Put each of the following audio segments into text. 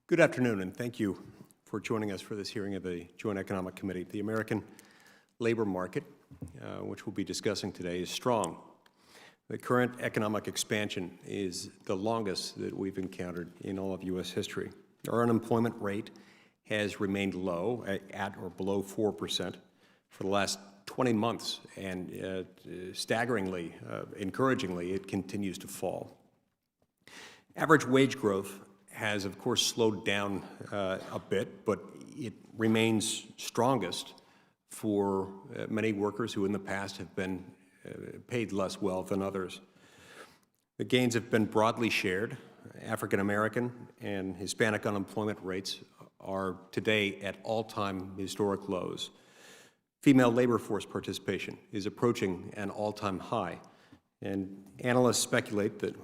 Good afternoon, and thank you for joining us for this hearing of the Joint Economic Committee. The American labor market, which we'll be discussing today, is strong. The current economic expansion is the longest that we've encountered in all of U.S. history. Our unemployment rate has remained low, at or below 4% for the last 20 months, and staggeringly, encouragingly, it continues to fall. Average wage growth has, of course, slowed down a bit, but it remains strongest for many workers who in the past have been paid less well than others. The gains have been broadly shared. African American and Hispanic unemployment rates are today at all-time historic lows. Female labor force participation is approaching an all-time high, and analysts speculate that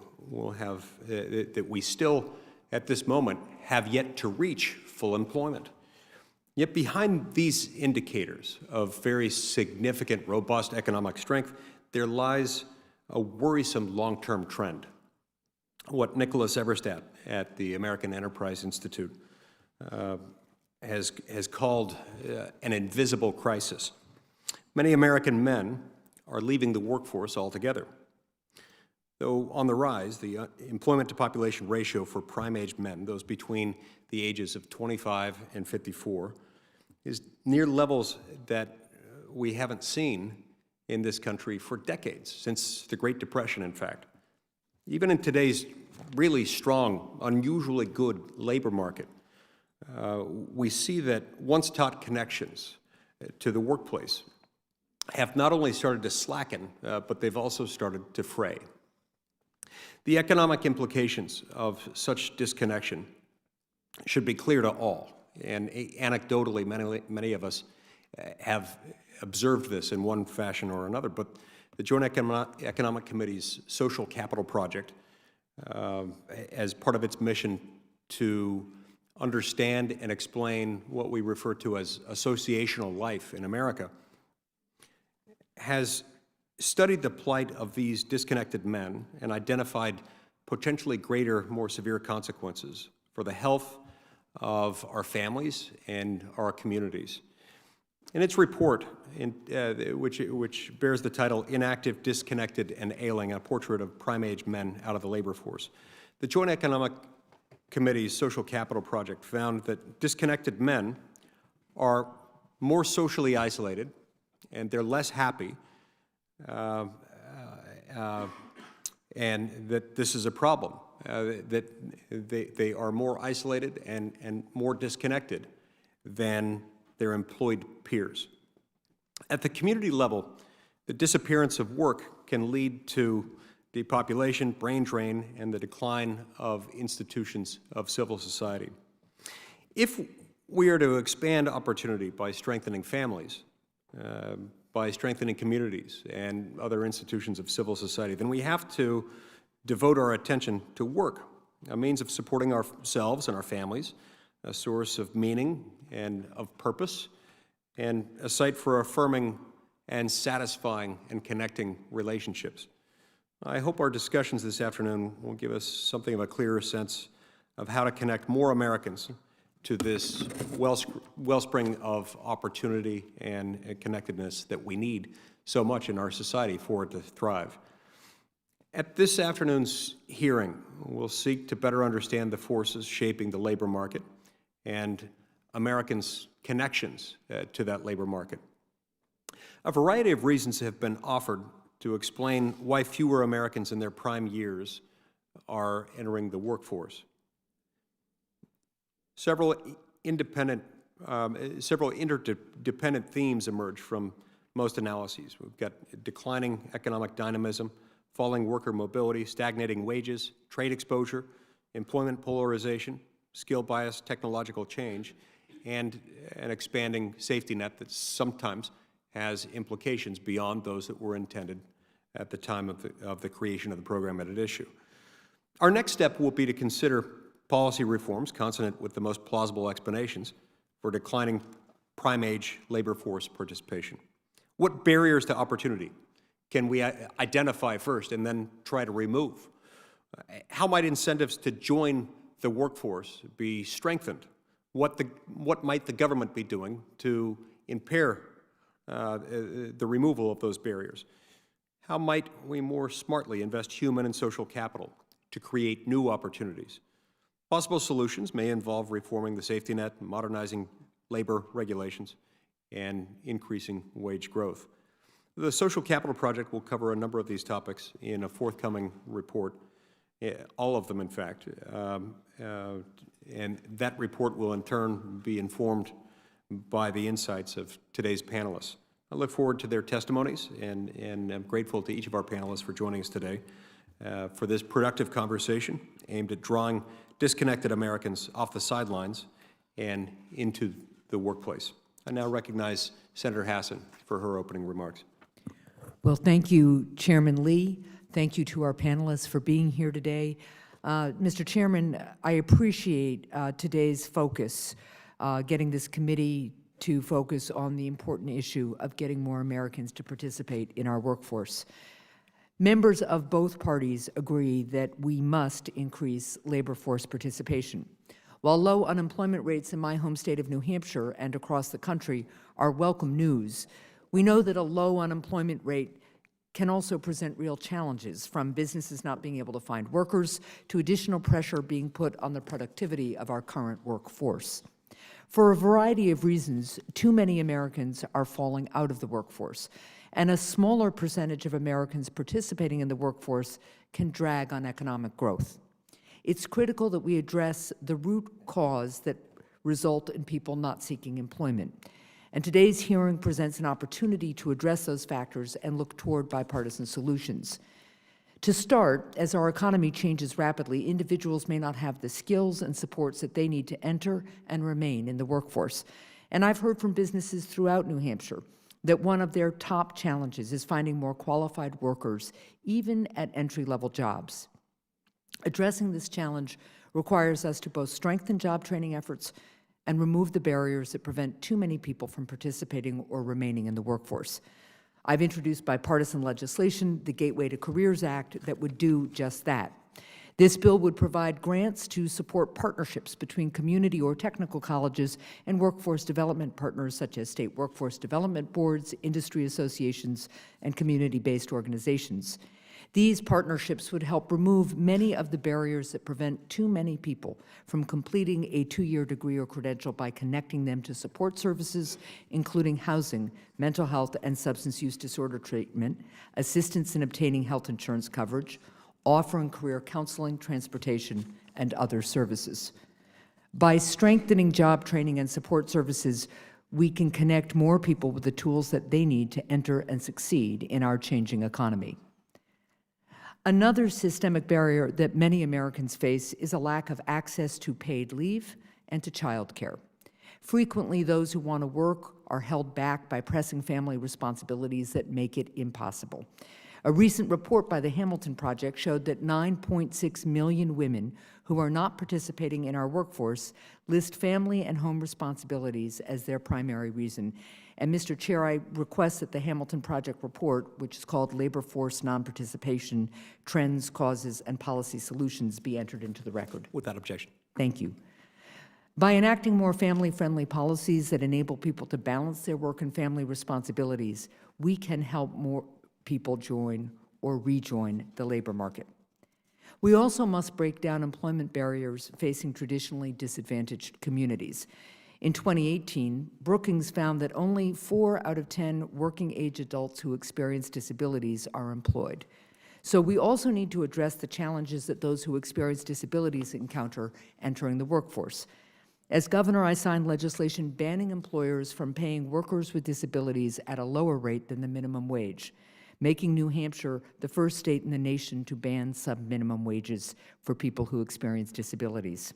we still, at this moment, have yet to reach full employment. Yet behind these indicators of very significant, robust economic strength, there lies a worrisome long-term trend, what Nicholas Everstadt at the American Enterprise Institute has called an invisible crisis. Many American men are leaving the workforce altogether. Though on the rise, the employment-to-population ratio for prime-age men, those between the ages of 25 and 54, is near levels that we haven't seen in this country for decades, since the Great Depression, in fact. Even in today's really strong, unusually good labor market, we see that once-taught connections to the workplace have not only started to slacken, but they've also started to fray. The economic implications of such disconnection should be clear to all, and anecdotally, many of us have observed this in one fashion or another, but the Joint Economic Committee's Social Capital Project, as part of its mission to understand and explain what we refer to as associational life in America, has studied the plight of these disconnected men and identified potentially greater, more severe consequences for the health of our families and our communities. In its report, which bears the title Inactive, Disconnected, and Ailing, a portrait of prime-age men out of the labor force, the Joint Economic Committee's Social Capital Project found that disconnected men are more socially isolated and they're less happy, and that this is a problem, that they are more isolated and more disconnected than their employed peers. At the community level, the disappearance of work can lead to depopulation, brain drain, and the decline of institutions of civil society. If we are to expand opportunity by strengthening families, by strengthening communities and other institutions of civil society, then we have to devote our attention to work, a means of supporting ourselves and our families, a source of meaning and of purpose, and a site for affirming and satisfying and connecting relationships. I hope our discussions this afternoon will give us something of a clearer sense of how to connect more Americans to this wellspring of opportunity and connectedness that we need so much in our society for it to thrive. At this afternoon's hearing, we'll seek to better understand the forces shaping the labor market and Americans' connections to that labor market. A variety of reasons have been offered to explain why fewer Americans in their prime years are entering the workforce. Several interdependent themes emerge from most analyses. We've got declining economic dynamism, falling worker mobility, stagnating wages, trade exposure, employment polarization, skill bias, technological change, and an expanding safety net that sometimes has implications beyond those that were intended at the time of the creation of the program at issue. Our next step will be to consider policy reforms consonant with the most plausible explanations for declining prime-age labor force participation. What barriers to opportunity can we identify first and then try to remove? How might incentives to join the workforce be strengthened? What might the government be doing to impair the removal of those barriers? How might we more smartly invest human and social capital to create new opportunities? Possible solutions may involve reforming the safety net, modernizing labor regulations, and increasing wage growth. The Social Capital Project will cover a number of these topics in a forthcoming report, all of them, in fact, and that report will in turn be informed by the insights of today's panelists. I look forward to their testimonies, and I'm grateful to each of our panelists for joining us today for this productive conversation aimed at drawing disconnected Americans off the sidelines and into the workplace. I now recognize Senator Hasson for her opening remarks. Well, thank you, Chairman Lee. Thank you to our panelists for being here today. Mr. Chairman, I appreciate today's focus, getting this committee to focus on the important issue of getting more Americans to participate in our workforce. Members of both parties agree that we must increase labor force participation. While low unemployment rates in my home state of New Hampshire and across the country are welcome news, we know that a low unemployment rate can also present real challenges, from businesses not being able to find workers to additional pressure being put on the productivity of our current workforce. For a variety of reasons, too many Americans are falling out of the workforce, and a smaller percentage of Americans participating in the workforce can drag on economic growth. It's critical that we address the root cause that result in people not seeking employment. And today's hearing presents an opportunity to address those factors and look toward bipartisan solutions. To start, as our economy changes rapidly, individuals may not have the skills and supports that they need to enter and remain in the workforce. And I've heard from businesses throughout New Hampshire that one of their top challenges is finding more qualified workers, even at entry-level jobs. Addressing this challenge requires us to both strengthen job training efforts and remove the barriers that prevent too many people from participating or remaining in the workforce. I've introduced bipartisan legislation, the Gateway to Careers Act, that would do just that. This bill would provide grants to support partnerships between community or technical colleges and workforce development partners such as state workforce development boards, industry associations, and community-based organizations. These partnerships would help remove many of the barriers that prevent too many people from completing a 2-year degree or credential by connecting them to support services, including housing, mental health and substance use disorder treatment, assistance in obtaining health insurance coverage, offering career counseling, transportation, and other services. By strengthening job training and support services, we can connect more people with the tools that they need to enter and succeed in our changing economy. Another systemic barrier that many Americans face is a lack of access to paid leave and to childcare. Frequently, those who want to work are held back by pressing family responsibilities that make it impossible. A recent report by the Hamilton Project showed that 9.6 million women who are not participating in our workforce list family and home responsibilities as their primary reason. And Mr. Chair, I request that the Hamilton Project report, which is called Labor Force Non-Participation, Trends, Causes, and Policy Solutions, be entered into the record. Without objection. Thank you. By enacting more family-friendly policies that enable people to balance their work and family responsibilities, we can help more people join or rejoin the labor market. We also must break down employment barriers facing traditionally disadvantaged communities. In 2018, Brookings found that only 4 out of 10 working-age adults who experience disabilities are employed. So we also need to address the challenges that those who experience disabilities encounter entering the workforce. As governor, I signed legislation banning employers from paying workers with disabilities at a lower rate than the minimum wage, making New Hampshire the first state in the nation to ban sub-minimum wages for people who experience disabilities.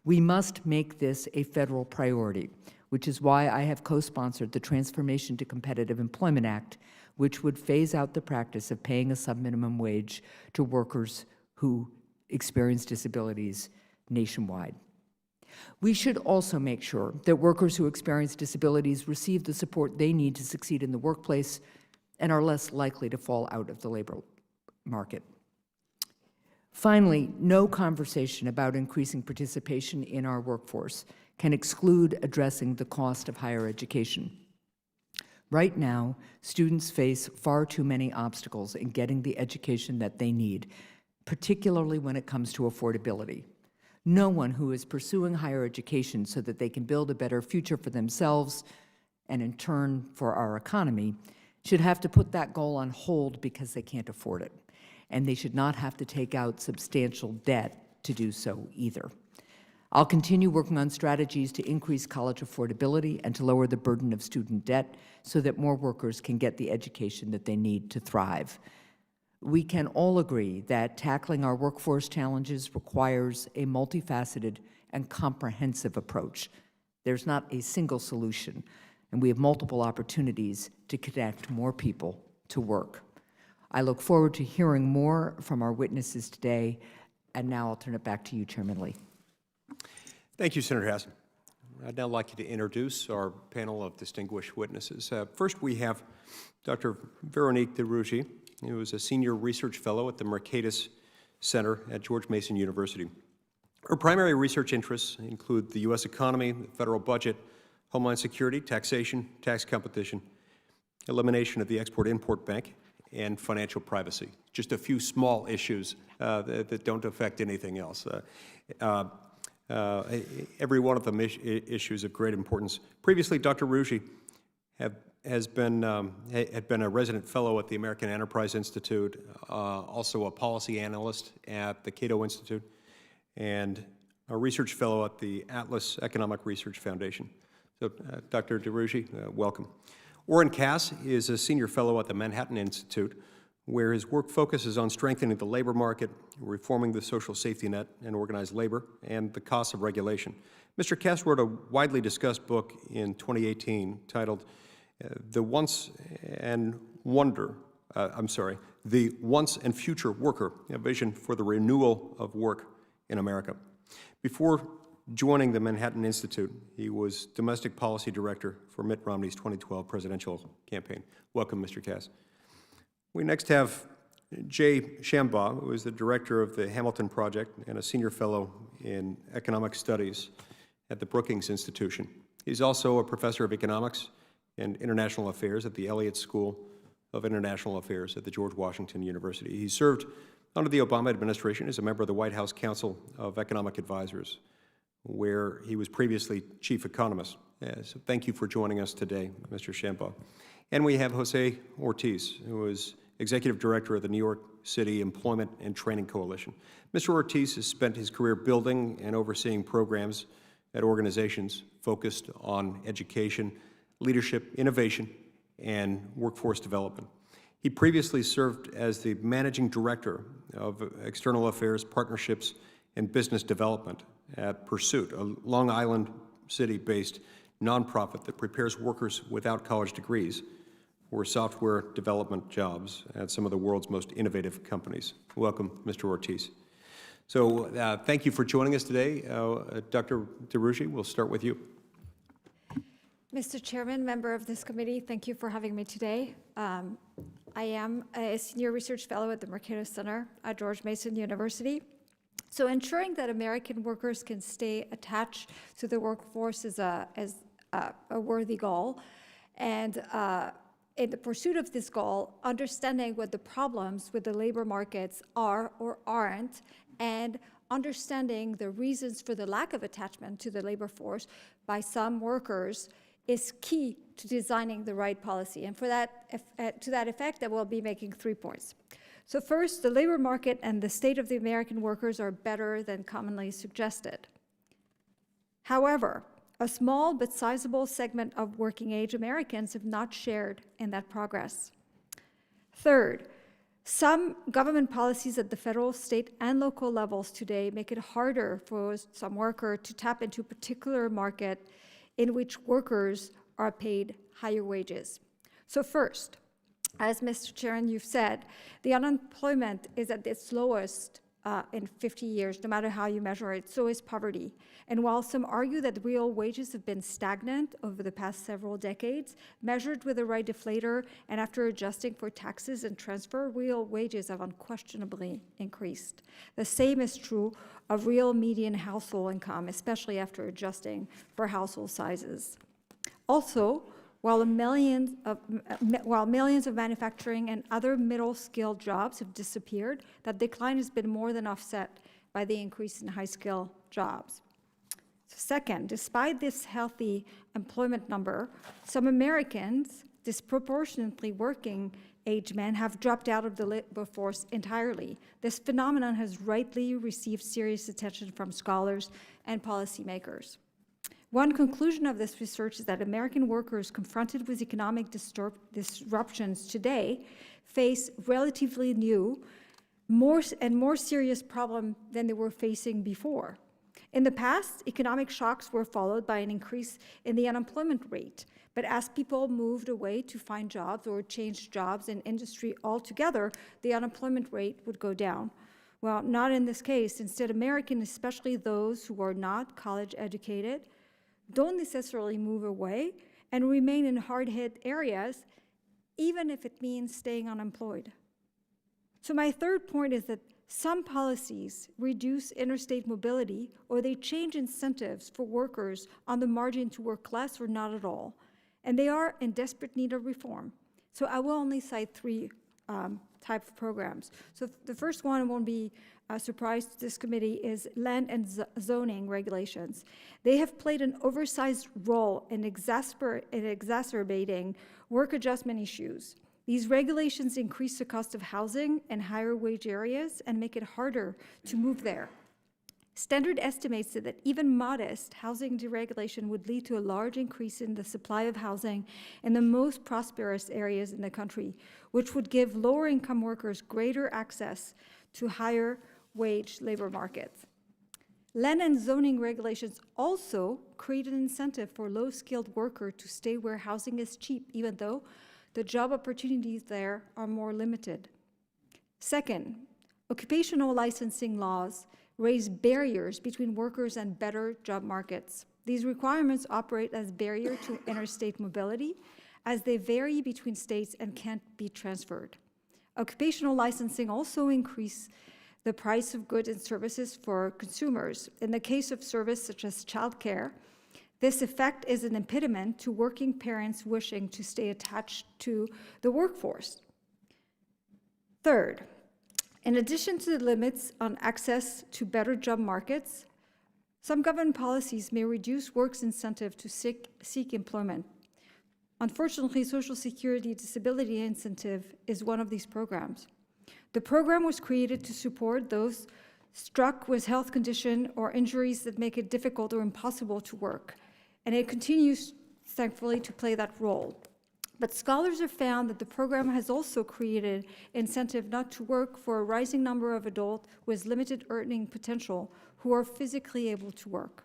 We must make this a federal priority, which is why I have co-sponsored the Transformation to Competitive Employment Act, which would phase out the practice of paying a sub-minimum wage to workers who experience disabilities nationwide. We should also make sure that workers who experience disabilities receive the support they need to succeed in the workplace and are less likely to fall out of the labor market. Finally, no conversation about increasing participation in our workforce can exclude addressing the cost of higher education. Right now, students face far too many obstacles in getting the education that they need, particularly when it comes to affordability. No one who is pursuing higher education so that they can build a better future for themselves and in turn for our economy should have to put that goal on hold because they can't afford it. And they should not have to take out substantial debt to do so either. I'll continue working on strategies to increase college affordability and to lower the burden of student debt so that more workers can get the education that they need to thrive. We can all agree that tackling our workforce challenges requires a multifaceted and comprehensive approach. There's not a single solution, and we have multiple opportunities to connect more people to work. I look forward to hearing more from our witnesses today, and now I'll turn it back to you, Chairman Lee. Thank you, Senator Hasson. I'd now like you to introduce our panel of distinguished witnesses. First, we have Dr. Veronique DeRougy, who is a senior research fellow at the Mercatus Center at George Mason University. Her primary research interests include the U.S. economy, the federal budget, homeland security, taxation, tax competition, elimination of the Export-Import Bank, and financial privacy. Just a few small issues that don't affect anything else. Every one of them issues of great importance. Previously, Dr. Rougy had been a resident fellow at the American Enterprise Institute, also a policy analyst at the Cato Institute, and a research fellow at the Atlas Economic Research Foundation. So, Dr. DeRougy, welcome. Orrin Cass is a senior fellow at the Manhattan Institute, where his work focuses on strengthening the labor market, reforming the social safety net and organized labor, and the costs of regulation. Mr. Cass wrote a widely discussed book in 2018 titled The Once and Future Worker, a Vision for the Renewal of Work in America. Before joining the Manhattan Institute, he was Domestic Policy Director for Mitt Romney's 2012 presidential campaign. Welcome, Mr. Cass. We next have Jay Shambaugh, who is the Director of the Hamilton Project and a Senior Fellow in Economic Studies at the Brookings Institution. He's also a Professor of Economics and International Affairs at the Elliott School of International Affairs at the George Washington University. He served under the Obama administration as a member of the White House Council of Economic Advisors, where he was previously chief economist. So thank you for joining us today, Mr. Shambaugh. And we have Jose Ortiz, who is executive director of the New York City Employment and Training Coalition. Mr. Ortiz has spent his career building and overseeing programs at organizations focused on education, leadership, innovation, and workforce development. He previously served as the managing director of external affairs, partnerships, and business development at Pursuit, a Long Island City-based nonprofit that prepares workers without college degrees for software development jobs at some of the world's most innovative companies. Welcome, Mr. Ortiz. So thank you for joining us today. Dr. DeRougy, we'll start with you. Mr. Chairman, member of this committee, thank you for having me today. I am a senior research fellow at the Mercatus Center at George Mason University. So ensuring that American workers can stay attached to the workforce is a worthy goal. And in the pursuit of this goal, understanding what the problems with the labor markets are or aren't, and understanding the reasons for the lack of attachment to the labor force by some workers is key to designing the right policy. And for that, to that effect, I will be making 3 points. So first, the labor market and the state of the American workers are better than commonly suggested. However, a small but sizable segment of working-age Americans have not shared in that progress. Third, some government policies at the federal, state, and local levels today make it harder for some worker to tap into a particular market in which workers are paid higher wages. So first, as Mr. Chairman, you've said, the unemployment is at its lowest in 50 years, no matter how you measure it. So is poverty. And while some argue that real wages have been stagnant over the past several decades, measured with the right deflator and after adjusting for taxes and transfer, real wages have unquestionably increased. The same is true of real median household income, especially after adjusting for household sizes. Also, while millions of manufacturing and other middle-skilled jobs have disappeared, that decline has been more than offset by the increase in high-skill jobs. Second, despite this healthy employment number, some Americans, disproportionately working age men, have dropped out of the labor force entirely. This phenomenon has rightly received serious attention from scholars and policymakers. One conclusion of this research is that American workers confronted with economic disruptions today face relatively new, more serious problems than they were facing before. In the past, economic shocks were followed by an increase in the unemployment rate. But as people moved away to find jobs or changed jobs in industry altogether, the unemployment rate would go down. Well, not in this case. Instead, Americans, especially those who are not college educated, don't necessarily move away and remain in hard-hit areas, even if it means staying unemployed. So my third point is that some policies reduce interstate mobility, or they change incentives for workers on the margin to work less or not at all, and they are in desperate need of reform. So I will only cite three type of programs. So the first one won't be a surprise to this committee is land and zoning regulations. They have played an oversized role in exacerbating work adjustment issues. These regulations increase the cost of housing in higher wage areas and make it harder to move there. Standard estimates that even modest housing deregulation would lead to a large increase in the supply of housing in the most prosperous areas in the country, which would give lower-income workers greater access to higher wage labor markets. Land and zoning regulations also create an incentive for low-skilled workers to stay where housing is cheap, even though the job opportunities there are more limited. Second, occupational licensing laws raise barriers between workers and better job markets. These requirements operate as barrier to interstate mobility, as they vary between states and can't be transferred. Occupational licensing also increase the price of goods and services for consumers. In the case of service such as childcare, this effect is an impediment to working parents wishing to stay attached to the workforce. Third, in addition to the limits on access to better job markets, some government policies may reduce work's incentive to seek employment. Unfortunately, Social Security disability incentive is one of these programs. The program was created to support those struck with health condition or injuries that make it difficult or impossible to work, and it continues, thankfully, to play that role. But scholars have found that the program has also created incentive not to work for a rising number of adults with limited earning potential who are physically able to work.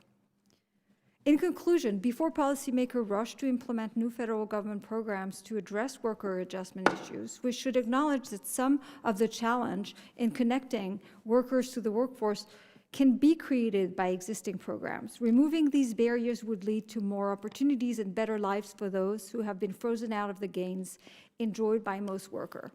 In conclusion, before policymakers rush to implement new federal government programs to address worker adjustment issues, we should acknowledge that some of the challenge in connecting workers to the workforce can be created by existing programs. Removing these barriers would lead to more opportunities and better lives for those who have been frozen out of the gains enjoyed by most workers.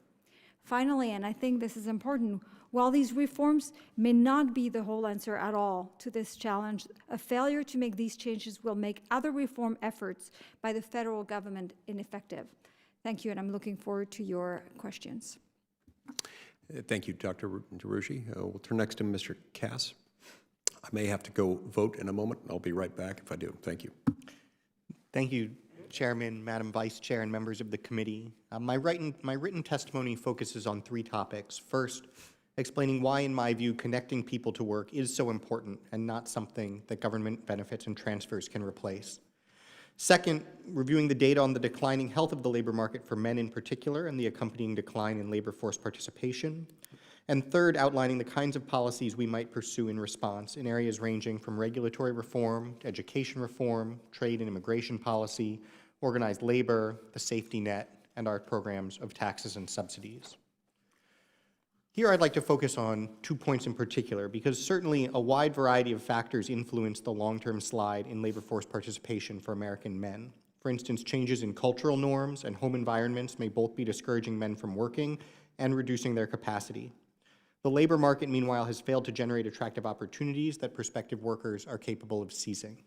Finally, and I think this is important, while these reforms may not be the whole answer at all to this challenge, a failure to make these changes will make other reform efforts by the federal government ineffective. Thank you, and I'm looking forward to your questions. Thank you, Dr. DeRougy. We'll turn next to Mr. Cass. I may have to go vote in a moment. I'll be right back if I do. Thank you. Thank you, Chairman, Madam Vice Chair, and members of the committee. My written testimony focuses on three topics. First, explaining why, in my view, connecting people to work is so important and not something that government benefits and transfers can replace. Second, reviewing the data on the declining health of the labor market for men in particular and the accompanying decline in labor force participation. And third, outlining the kinds of policies we might pursue in response in areas ranging from regulatory reform, to education reform, trade and immigration policy, organized labor, the safety net, and our programs of taxes and subsidies. Here I'd like to focus on 2 points in particular, because certainly a wide variety of factors influence the long-term slide in labor force participation for American men. For instance, changes in cultural norms and home environments may both be discouraging men from working and reducing their capacity. The labor market, meanwhile, has failed to generate attractive opportunities that prospective workers are capable of seizing.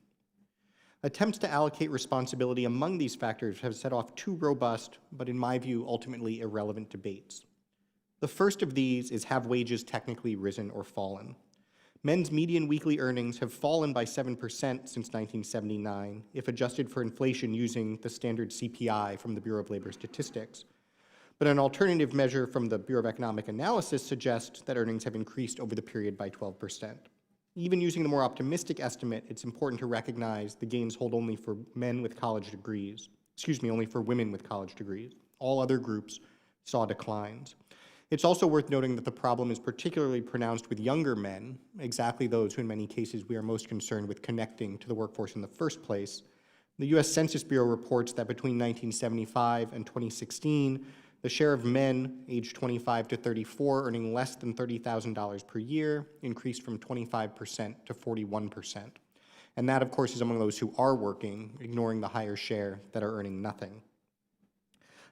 Attempts to allocate responsibility among these factors have set off 2 robust, but in my view, ultimately irrelevant debates. The first of these is, have wages technically risen or fallen? Men's median weekly earnings have fallen by 7% since 1979, if adjusted for inflation using the standard CPI from the Bureau of Labor Statistics. But an alternative measure from the Bureau of Economic Analysis suggests that earnings have increased over the period by 12%. Even using the more optimistic estimate, it's important to recognize the gains hold only for men with college degrees, only for women with college degrees. All other groups saw declines. It's also worth noting that the problem is particularly pronounced with younger men, exactly those who in many cases we are most concerned with connecting to the workforce in the first place. The U.S. Census Bureau reports that between 1975 and 2016, the share of men aged 25 to 34 earning less than $30,000 per year increased from 25% to 41%. And that, of course, is among those who are working, ignoring the higher share that are earning nothing.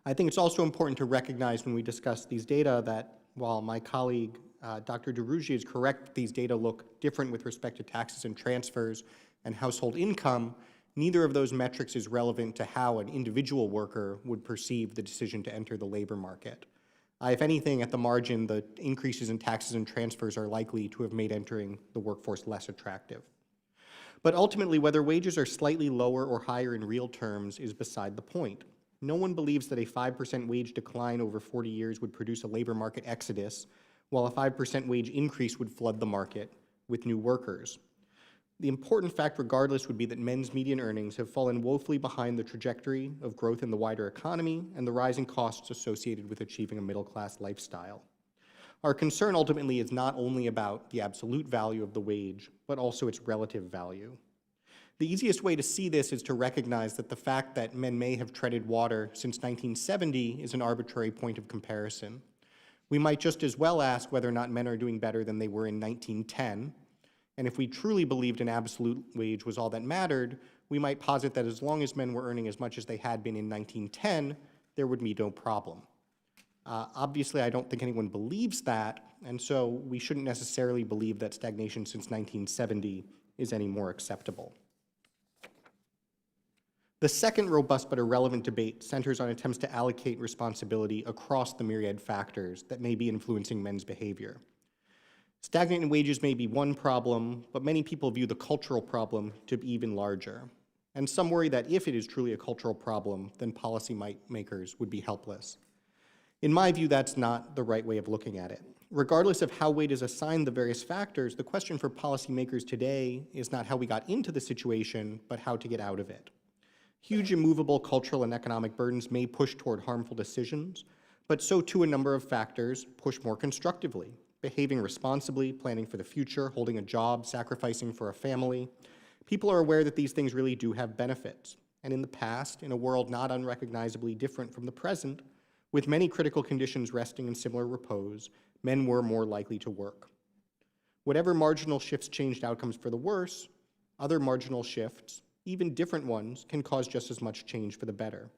I think it's also important to recognize when we discuss these data that while my colleague, Dr. DeRugy, is correct, these data look different with respect to taxes and transfers and household income, neither of those metrics is relevant to how an individual worker would perceive the decision to enter the labor market. If anything, at the margin, the increases in taxes and transfers are likely to have made entering the workforce less attractive. But ultimately, whether wages are slightly lower or higher in real terms is beside the point. No one believes that a 5% wage decline over 40 years would produce a labor market exodus, while a 5% wage increase would flood the market with new workers. The important fact, regardless, would be that men's median earnings have fallen woefully behind the trajectory of growth in the wider economy and the rising costs associated with achieving a middle-class lifestyle. Our concern ultimately is not only about the absolute value of the wage, but also its relative value. The easiest way to see this is to recognize that the fact that men may have treaded water since 1970 is an arbitrary point of comparison. We might just as well ask whether or not men are doing better than they were in 1910, and if we truly believed an absolute wage was all that mattered, we might posit that as long as men were earning as much as they had been in 1910, there would be no problem. Obviously, I don't think anyone believes that, and so we shouldn't necessarily believe that stagnation since 1970 is any more acceptable. The second robust but irrelevant debate centers on attempts to allocate responsibility across the myriad factors that may be influencing men's behavior. Stagnant wages may be one problem, but many people view the cultural problem to be even larger. And some worry that if it is truly a cultural problem, then policymakers would be helpless. In my view, that's not the right way of looking at it. Regardless of how weight is assigned the various factors, the question for policymakers today is not how we got into the situation, but how to get out of it. Huge immovable cultural and economic burdens may push toward harmful decisions, but so too a number of factors push more constructively. Behaving responsibly, planning for the future, holding a job, sacrificing for a family. People are aware that these things really do have benefits. And in the past, in a world not unrecognizably different from the present, with many critical conditions resting in similar repose, men were more likely to work. Whatever marginal shifts changed outcomes for the worse, other marginal shifts, even different ones, can cause just as much change for the better.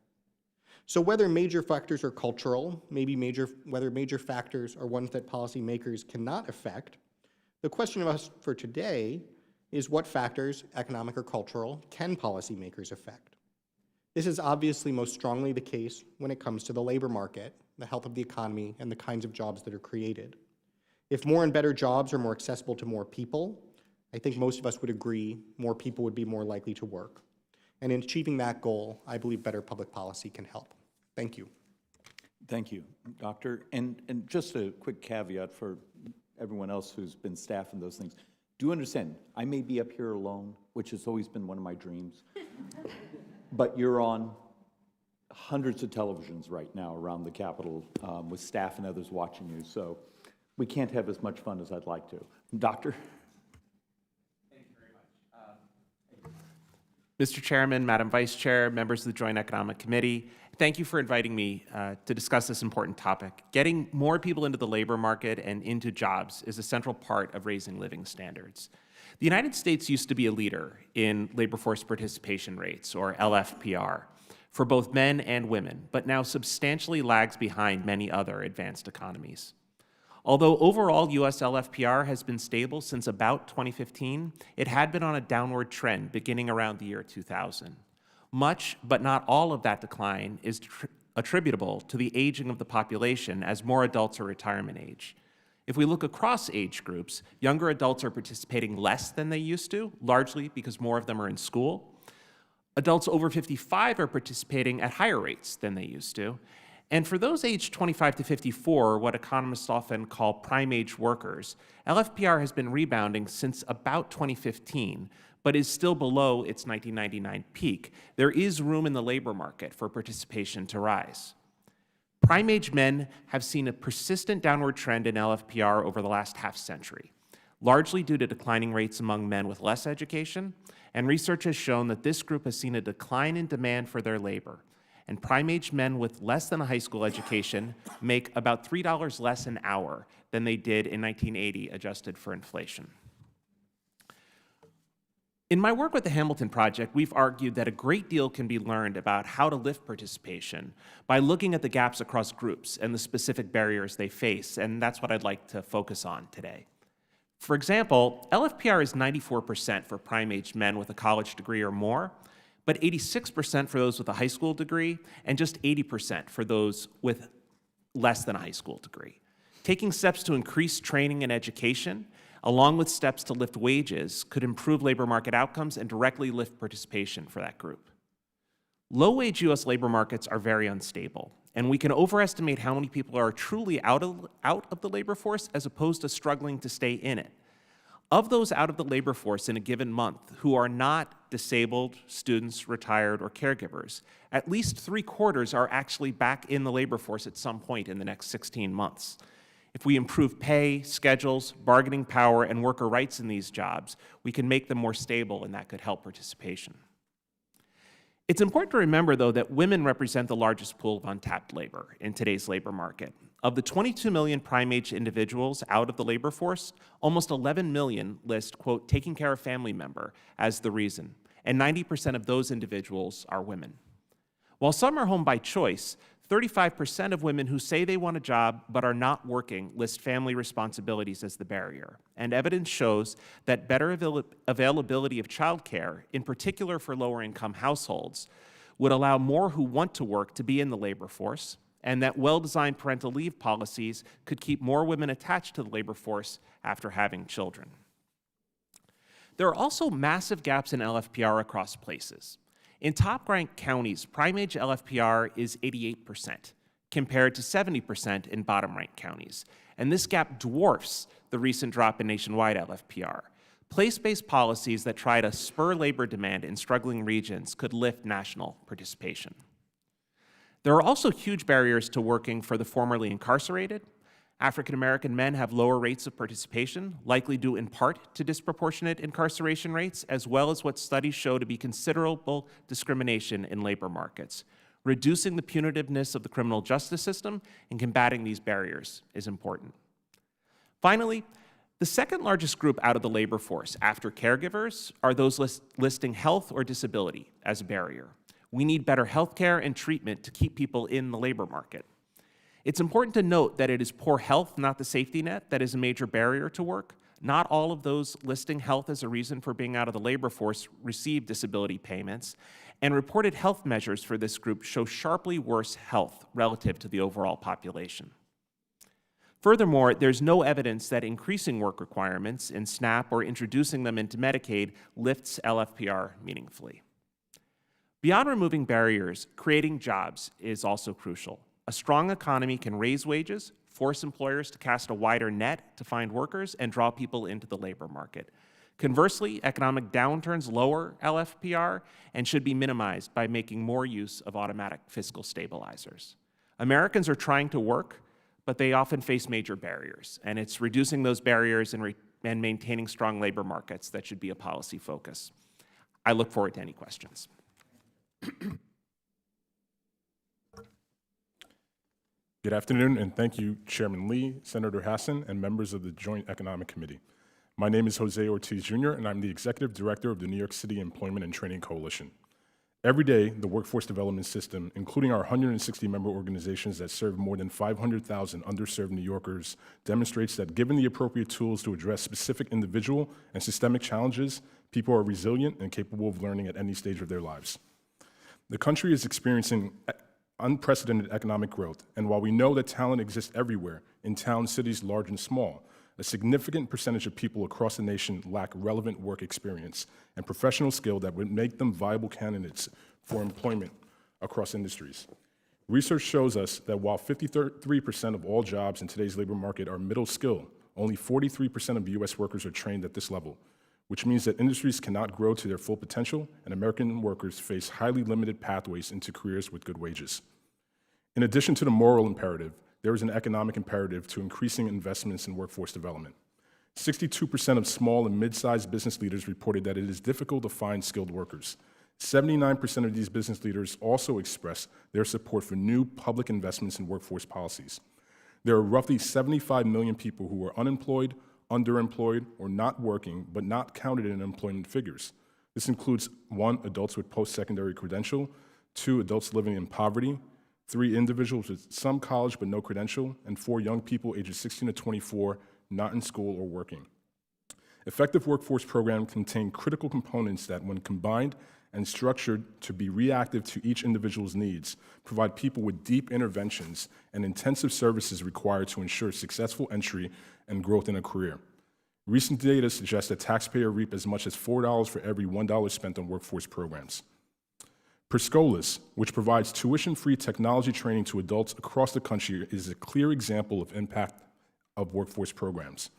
So whether major factors are cultural, whether major factors are ones that policymakers cannot affect, the question of us for today is what factors, economic or cultural, can policymakers affect? This is obviously most strongly the case when it comes to the labor market, the health of the economy, and the kinds of jobs that are created. If more and better jobs are more accessible to more people, I think most of us would agree more people would be more likely to work. And in achieving that goal, I believe better public policy can help. Thank you. Thank you, Doctor. And just a quick caveat for everyone else who's been staffing those things. Do understand, I may be up here alone, which has always been one of my dreams, but you're on hundreds of televisions right now around the Capitol with staff and others watching you, so we can't have as much fun as I'd like to. Doctor? Mr. Chairman, Madam Vice Chair, members of the Joint Economic Committee, Thank you for inviting me to discuss this important topic. Getting more people into the labor market and into jobs is a central part of raising living standards. The United States used to be a leader in labor force participation rates, or LFPR, for both men and women, but now substantially lags behind many other advanced economies. Although overall US LFPR has been stable since about 2015, it had been on a downward trend beginning around the year 2000. Much, but not all of that decline is attributable to the aging of the population as more adults are retirement age. If we look across age groups, younger adults are participating less than they used to, largely because more of them are in school. Adults over 55 are participating at higher rates than they used to. And for those aged 25 to 54, what economists often call prime-age workers, LFPR has been rebounding since about 2015, but is still below its 1999 peak. There is room in the labor market for participation to rise. Prime-age men have seen a persistent downward trend in LFPR over the last half-century, largely due to declining rates among men with less education, and research has shown that this group has seen a decline in demand for their labor, and prime-age men with less than a high school education make about $3 less an hour than they did in 1980, adjusted for inflation. In my work with the Hamilton Project, we've argued that a great deal can be learned about how to lift participation by looking at the gaps across groups and the specific barriers they face, and that's what I'd like to focus on today. For example, LFPR is 94% for prime-age men with a college degree or more, but 86% for those with a high school degree, and just 80% for those with less than a high school degree. Taking steps to increase training and education, along with steps to lift wages, could improve labor market outcomes and directly lift participation for that group. Low-wage U.S. labor markets are very unstable, and we can overestimate how many people are truly out of the labor force as opposed to struggling to stay in it. Of those out of the labor force in a given month who are not disabled, students, retired, or caregivers, at least 3/4 are actually back in the labor force at some point in the next 16 months. If we improve pay, schedules, bargaining power, and worker rights in these jobs, we can make them more stable, and that could help participation. It's important to remember, though, that women represent the largest pool of untapped labor in today's labor market. Of the 22 million prime-age individuals out of the labor force, almost 11 million list, quote, taking care of family member as the reason, and 90% of those individuals are women. While some are home by choice, 35% of women who say they want a job but are not working list family responsibilities as the barrier. And evidence shows that better availability of childcare, in particular for lower-income households, would allow more who want to work to be in the labor force, and that well-designed parental leave policies could keep more women attached to the labor force after having children. There are also massive gaps in LFPR across places. In top-ranked counties, prime-age LFPR is 88%, compared to 70% in bottom-ranked counties. And this gap dwarfs the recent drop in nationwide LFPR. Place-based policies that try to spur labor demand in struggling regions could lift national participation. There are also huge barriers to working for the formerly incarcerated. African American men have lower rates of participation, likely due in part to disproportionate incarceration rates, as well as what studies show to be considerable discrimination in labor markets. Reducing the punitiveness of the criminal justice system and combating these barriers is important. Finally, the second largest group out of the labor force after caregivers are those listing health or disability as a barrier. We need better health care and treatment to keep people in the labor market. It's important to note that it is poor health, not the safety net, that is a major barrier to work. Not all of those listing health as a reason for being out of the labor force receive disability payments, and reported health measures for this group show sharply worse health relative to the overall population. Furthermore, there's no evidence that increasing work requirements in SNAP or introducing them into Medicaid lifts LFPR meaningfully. Beyond removing barriers, creating jobs is also crucial. A strong economy can raise wages, force employers to cast a wider net to find workers, and draw people into the labor market. Conversely, economic downturns lower LFPR and should be minimized by making more use of automatic fiscal stabilizers. Americans are trying to work, but they often face major barriers, and it's reducing those barriers and maintaining strong labor markets that should be a policy focus. I look forward to any questions. Good afternoon, and thank you, Chairman Lee, Senator Hasson, and members of the Joint Economic Committee. My name is Jose Ortiz Jr., and I'm the Executive Director of the New York City Employment and Training Coalition. Every day, the workforce development system, including our 160 member organizations that serve more than 500,000 underserved New Yorkers, demonstrates that given the appropriate tools to address specific individual and systemic challenges, people are resilient and capable of learning at any stage of their lives. The country is experiencing unprecedented economic growth, and while we know that talent exists everywhere, in towns, cities, large and small, a significant percentage of people across the nation lack relevant work experience and professional skill that would make them viable candidates for employment across industries. Research shows us that while 53% of all jobs in today's labor market are middle skill, only 43% of U.S. workers are trained at this level, which means that industries cannot grow to their full potential and American workers face highly limited pathways into careers with good wages. In addition to the moral imperative, there is an economic imperative to increasing investments in workforce development. 62% of small and mid-sized business leaders reported that it is difficult to find skilled workers. 79% of these business leaders also expressed their support for new public investments in workforce policies. There are roughly 75 million people who are unemployed, underemployed, or not working, but not counted in employment figures. This includes 1, adults with post-secondary credential, 2, adults living in poverty, 3, individuals with some college but no credential, and 4, young people ages 16 to 24, not in school or working. Effective workforce programs contain critical components that, when combined and structured to be reactive to each individual's needs, provide people with deep interventions and intensive services required to ensure successful entry and growth in a career. Recent data suggests that taxpayers reap as much as $4 for every $1 spent on workforce programs. Perscolas, which provides tuition-free technology training to adults across the country, is a clear example of impact of workforce programs.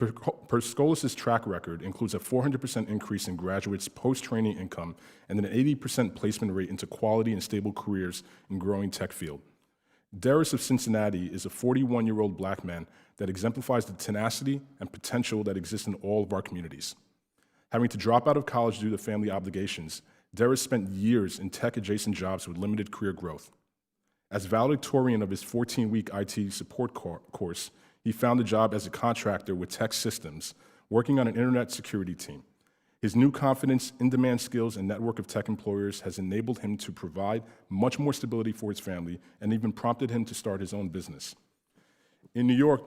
Perscolas' track record includes a 400% increase in graduates' post-training income and an 80% placement rate into quality and stable careers in growing tech field. Darius of Cincinnati is a 41-year-old black man that exemplifies the tenacity and potential that exists in all of our communities. Having to drop out of college due to family obligations, Darius spent years in tech-adjacent jobs with limited career growth. As valedictorian of his 14-week IT support course, he found a job as a contractor with Tech Systems, working on an internet security team. His new confidence, in-demand skills, and network of tech employers has enabled him to provide much more stability for his family and even prompted him to start his own business. In New York,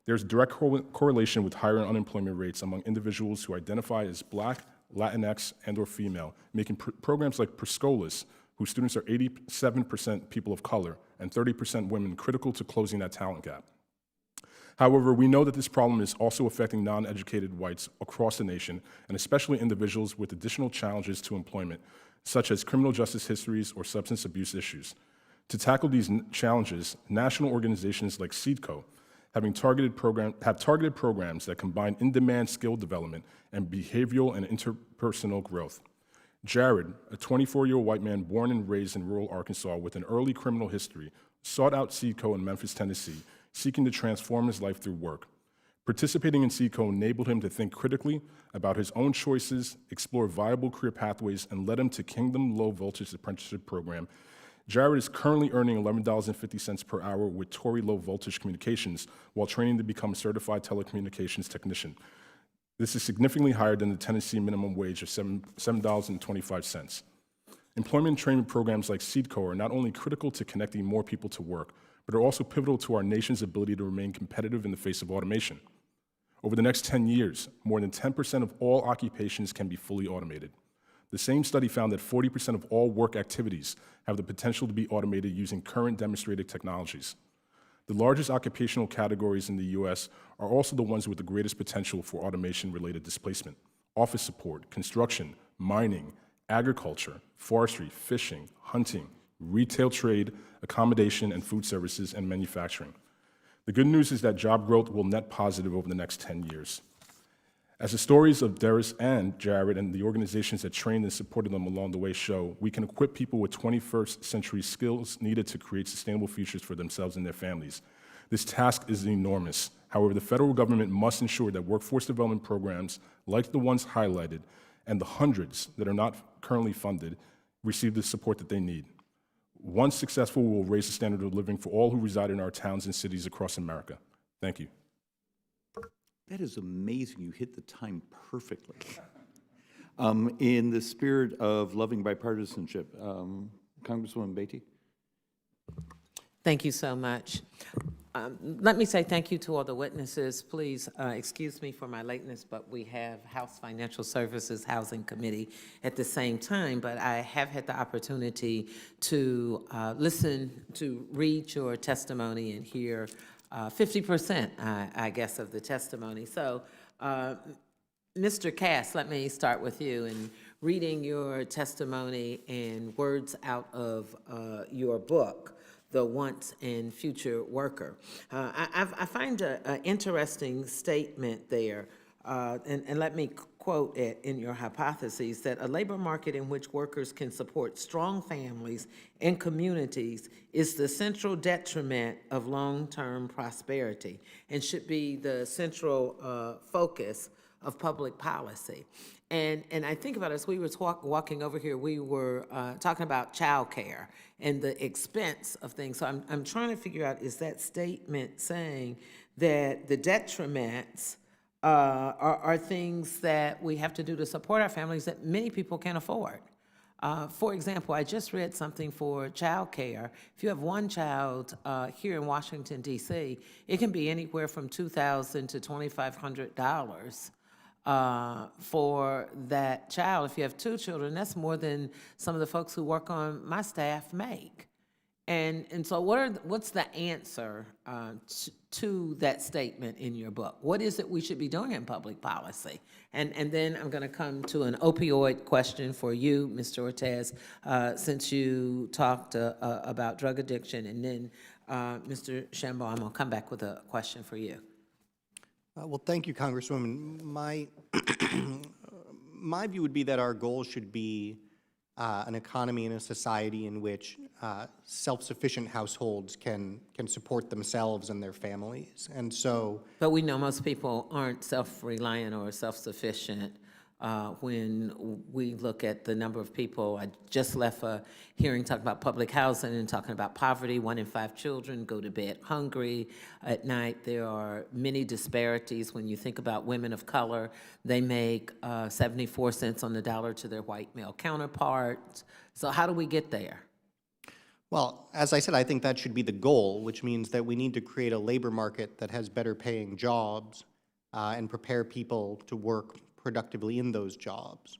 there's a direct correlation with higher unemployment rates among individuals who identify as Black, Latinx, and/or female, making programs like Perscolas, whose students are 87% people of color and 30% women, critical to closing that talent gap. However, we know that this problem is also affecting non-educated whites across the nation, and especially individuals with additional challenges to employment, such as criminal justice histories or substance abuse issues. To tackle these challenges, national organizations like CEDCO have targeted programs that combine in-demand skill development and behavioral and interpersonal growth. Jared, a 24-year-old white man born and raised in rural Arkansas with an early criminal history, sought out CEDCO in Memphis, Tennessee, seeking to transform his life through work. Participating in CEDCO enabled him to think critically about his own choices, explore viable career pathways, and led him to Kingdom Low Voltage Apprenticeship Program. Jared is currently earning $11.50 per hour with Tory Low Voltage Communications while training to become a certified telecommunications technician. This is significantly higher than the Tennessee minimum wage of $7.25. Employment training programs like CEDCO are not only critical to connecting more people to work, but are also pivotal to our nation's ability to remain competitive in the face of automation. Over the next 10 years, more than 10% of all occupations can be fully automated. The same study found that 40% of all work activities have the potential to be automated using current demonstrated technologies. The largest occupational categories in the U.S. are also the ones with the greatest potential for automation-related displacement: office support, construction, mining, agriculture, forestry, fishing, hunting, retail trade, accommodation and food services, and manufacturing. The good news is that job growth will net positive over the next 10 years. As the stories of Darius and Jared and the organizations that trained and supported them along the way show, we can equip people with 21st century skills needed to create sustainable futures for themselves and their families. This task is enormous. However, the federal government must ensure that workforce development programs, like the ones highlighted, and the hundreds that are not currently funded, receive the support that they need. Once successful, we will raise the standard of living for all who reside in our towns and cities across America. Thank you. That is amazing. You hit the time perfectly. In the spirit of loving bipartisanship, Congresswoman Beatty? Thank you so much. Let me say thank you to all the witnesses. Please excuse me for my lateness, but we have House Financial Services Housing Committee at the same time, but I have had the opportunity to read your testimony and hear 50%, I guess, of the testimony. So, Mr. Cass, let me start with you. In reading your testimony and words out of your book, The Once and Future Worker, I find an interesting statement there, and let me quote it in your hypotheses, that a labor market in which workers can support strong families and communities is the central detriment of long-term prosperity and should be the central focus of public policy. And I think about, as we were walking over here, we were talking about childcare and the expense of things. So I'm trying to figure out, is that statement saying that the detriments are things that we have to do to support our families that many people can't afford? For example, I just read something for childcare. If you have one child here in Washington, D.C., it can be anywhere from $2,000 to $2,500 for that child. If you have two children, that's more than some of the folks who work on my staff make. And so what's the answer to that statement in your book? What is it we should be doing in public policy? And then I'm going to come to an opioid question for you, Mr. Ortiz, since you talked about drug addiction. And then, Mr. Shambaugh, I'm going to come back with a question for you. Well, thank you, Congresswoman. My view would be that our goal should be an economy and a society in which self-sufficient households can support themselves and their families. And so, But we know most people aren't self-reliant or self-sufficient when we look at the number of people. I just left a hearing talking about public housing and talking about poverty. 1 in 5 children go to bed hungry at night. There are many disparities. When you think about women of color, they make 74 cents on the dollar to their white male counterparts. So how do we get there? well, as I said, I think that should be the goal, which means that we need to create a labor market that has better paying jobs and prepare people to work productively in those jobs.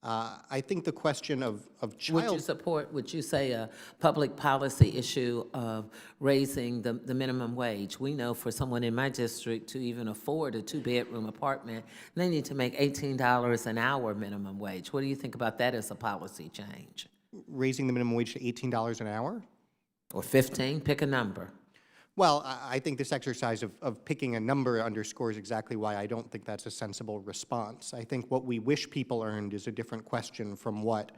I think the question of Would you say a public policy issue of raising the minimum wage? We know for someone in my district to even afford a 2-bedroom apartment, they need to make $18 an hour minimum wage. What do you think about that as a policy change? raising the minimum wage to $18 an hour? Or 15, pick a number. Well, I think this exercise of picking a number underscores exactly why I don't think that's a sensible response. I think what we wish people earned is a different question from what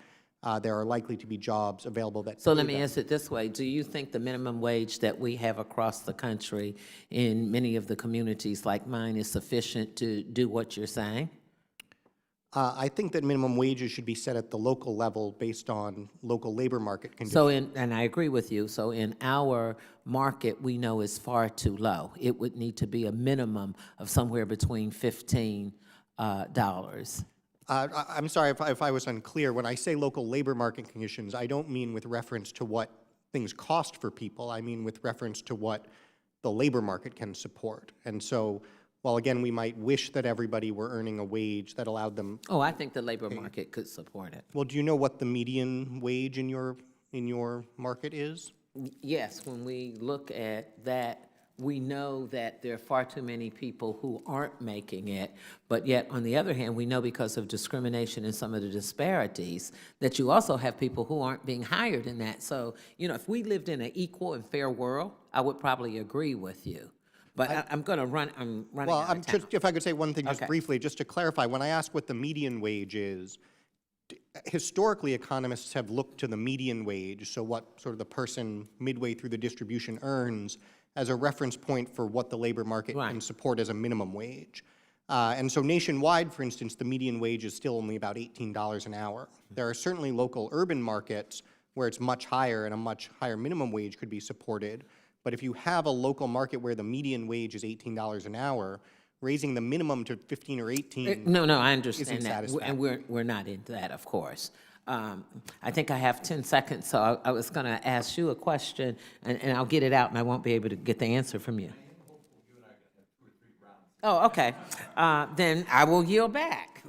there are likely to be jobs available that So let me ask it this way. Do you think the minimum wage that we have across the country in many of the communities like mine is sufficient to do what you're saying? I think that minimum wages should be set at the local level based on local labor market conditions. So and I agree with you, so in our market, we know is far too low. It would need to be a minimum of somewhere between $15. I'm sorry if I was unclear. When I say local labor market conditions, I don't mean with reference to what things cost for people. I mean with reference to what the labor market can support. And so, while again, we might wish that everybody were earning a wage that allowed them. Oh, I think the labor market could support it. Well, do you know what the median wage in your market is? Yes, when we look at that, we know that there are far too many people who aren't making it, but yet, on the other hand, we know because of discrimination and some of the disparities, that you also have people who aren't being hired in that. So, you know, if we lived in an equal and fair world, I would probably agree with you. But I'm going to run, I'm running out of time. Just, if I could say one thing just Okay. briefly, just to clarify, when I ask what the median wage is, historically, economists have looked to the median wage, so what sort of the person midway through the distribution earns, as a reference point for what the labor market can Right. support as a minimum wage. And so nationwide, for instance, the median wage is still only about $18 an hour. There are certainly local urban markets where it's much higher and a much higher minimum wage could be supported. But if you have a local market where the median wage is $18 an hour, raising the minimum to 15 or 18 No, I understand isn't that, satisfactory. and we're not into that, of course. I think I have 10 seconds, so I was going to ask you a question, and I'll get it out, and I won't be able to get the answer from you. Oh, okay. Then I will yield back.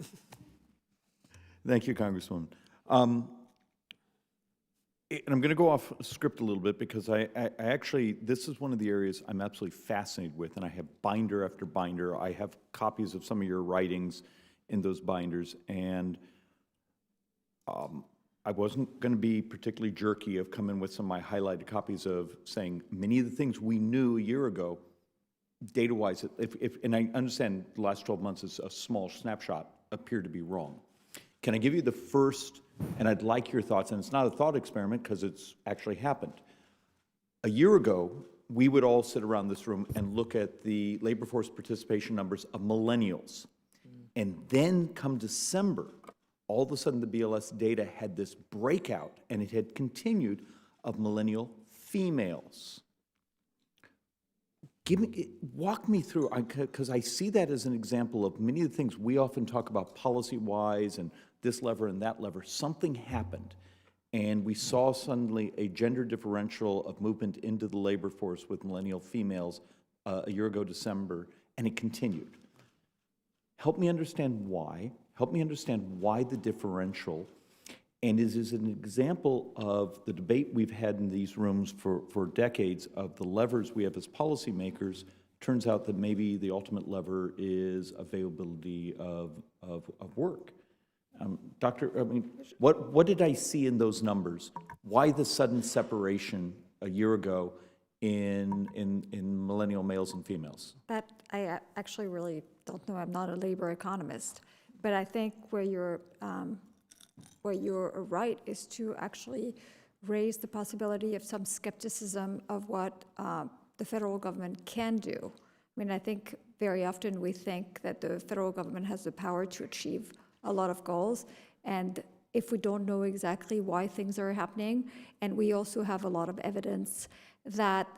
Thank you, Congresswoman. And I'm going to go off script a little bit because I actually, this is one of the areas I'm absolutely fascinated with, and I have binder after binder. I have copies of some of your writings in those binders, and I wasn't going to be particularly jerky of coming with some of my highlighted copies of saying many of the things we knew a year ago, data-wise, and I understand the last 12 months is a small snapshot, appear to be wrong. Can I give you the first, and I'd like your thoughts, and it's not a thought experiment because it's actually happened. A year ago, we would all sit around this room and look at the labor force participation numbers of millennials. And then come December, all of a sudden the BLS data had this breakout, and it had continued, of millennial females. Walk me through, because I see that as an example of many of the things we often talk about policy-wise and this lever and that lever. Something happened, and we saw suddenly a gender differential of movement into the labor force with millennial females a year ago, December, and it continued. Help me understand why. Help me understand why the differential, and is an example of the debate we've had in these rooms for decades of the levers we have as policymakers. Turns out that maybe the ultimate lever is availability of work. Doctor, I mean, what did I see in those numbers? Why the sudden separation a year ago in millennial males and females? That I actually really don't know. I'm not a labor economist, but I think where you're right is to actually raise the possibility of some skepticism of what the federal government can do. I mean, I think very often we think that the federal government has the power to achieve a lot of goals, and if we don't know exactly why things are happening, and we also have a lot of evidence that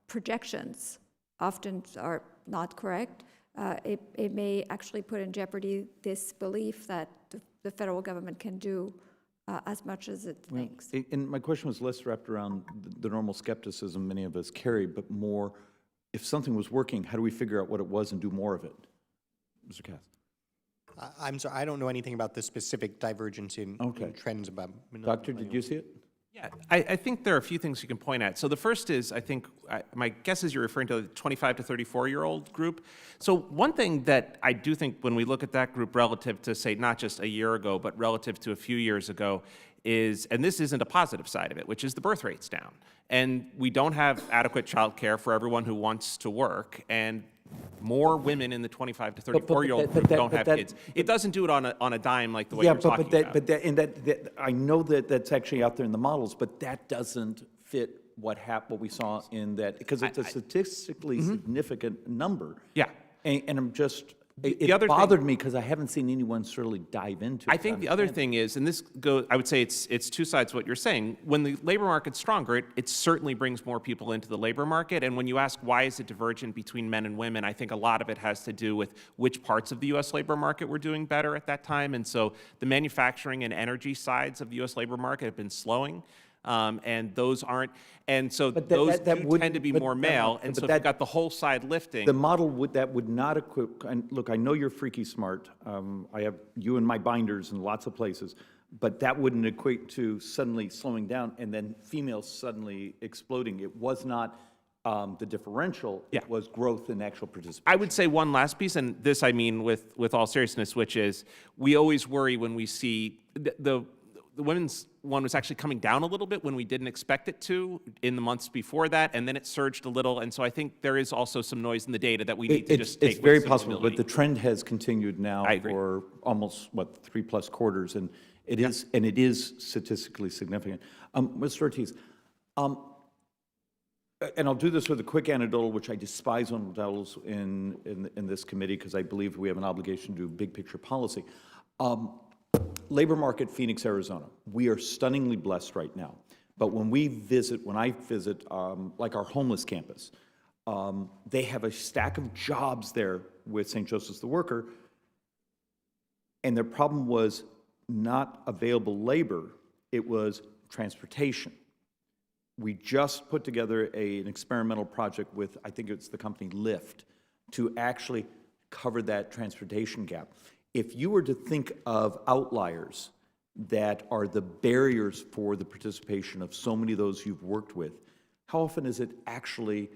projections often are not correct, it may actually put in jeopardy this belief that the federal government can do as much as it thinks. And my question was less wrapped around the normal skepticism many of us carry, but more, if something was working, how do we figure out what it was and do more of it? Mr. Cass. I'm sorry, I don't know anything about the specific divergence in trends about. Doctor, did you see it? Yeah, I think there are a few things you can point at. So the first is, I think, my guess is you're referring to the 25 to 34-year-old group. So one thing that I do think when we look at that group relative to, say, not just a year ago, but relative to a few years ago is, and this isn't a positive side of it, which is the birth rate's down. And we don't have adequate childcare for everyone who wants to work, and more women in the 25 to 34-year-old group don't have kids. It doesn't do it on a dime like the way you're talking about. But I know that that's actually out there in the models, but that doesn't fit what we saw in that, because it's a statistically significant number. Yeah. And I'm just, it the other bothered me because I haven't seen anyone certainly dive into it. I think the other thing is, and this goes, I would say it's two sides of what you're saying. When the labor market's stronger, it certainly brings more people into the labor market. And when you ask why is it divergent between men and women, I think a lot of it has to do with which parts of the U.S. labor market were doing better at that time. And so the manufacturing and energy sides of the U.S. labor market have been slowing. And those aren't, and so those tend to be more male, and so if you've got the whole side lifting. The model would not equip, and look, I know you're freaky smart. I have you in my binders in lots of places, but that wouldn't equate to suddenly slowing down and then females suddenly exploding. It was not the differential, it was growth in actual participation. I would say one last piece, and this I mean with all seriousness, which is we always worry when we see the women's one was actually coming down a little bit when we didn't expect it to in the months before that, and then it surged a little, and so I think there is also some noise in the data that we need to just take. It's very possible, but the trend has continued now agree. For almost, 3+ quarters, and it is statistically significant. Mr. Ortiz, and I'll do this with a quick anecdotal, which I despise anecdotals in this committee because I believe we have an obligation to do big picture policy. labor market, Phoenix, Arizona. We are stunningly blessed right now. But when I visit, like our homeless campus, they have a stack of jobs there with St. Joseph's the Worker, and their problem was not available labor, it was transportation. We just put together an experimental project with, I think it's the company Lyft, to actually cover that transportation gap. If you were to think of outliers that are the barriers for the participation of so many of those you've worked with, how often is it actually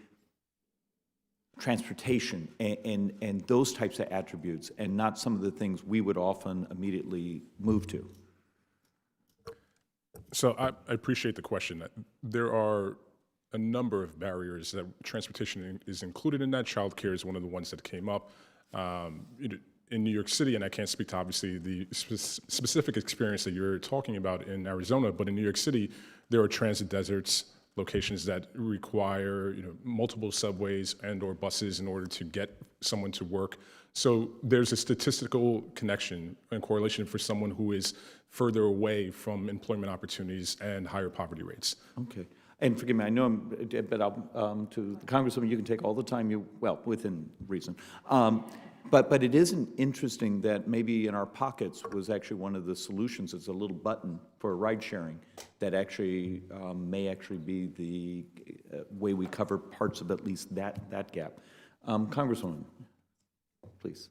transportation and those types of attributes, and not some of the things we would often immediately move to? So I appreciate the question. There are a number of barriers that transportation is included in that. Childcare is one of the ones that came up. In New York City, and I can't speak to obviously the specific experience that you're talking about in Arizona, but in New York City, there are transit deserts, locations that require multiple subways and/or buses in order to get someone to work. So there's a statistical connection and correlation for someone who is further away from employment opportunities and higher poverty rates. Okay. And forgive me, I know but to the Congresswoman, you can take all the time within reason. But it isn't interesting that maybe in our pockets was actually one of the solutions. It's a little button for ride sharing that actually may actually be the way we cover parts of at least that gap. Congresswoman, please.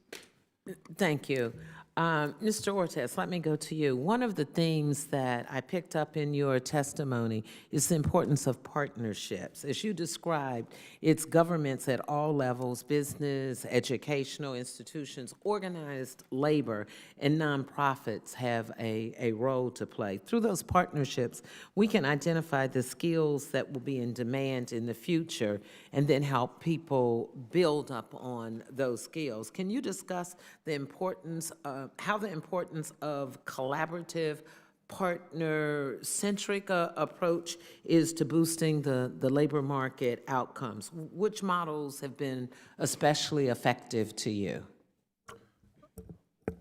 Thank you. Mr. Ortiz, let me go to you. One of the themes that I picked up in your testimony is the importance of partnerships. As you described, it's governments at all levels, business, educational institutions, organized labor, and nonprofits have a role to play. Through those partnerships, we can identify the skills that will be in demand in the future and then help people build up on those skills. Can you discuss the importance of how the importance of collaborative, partner-centric approach is to boosting the labor market outcomes? Which models have been especially effective to you?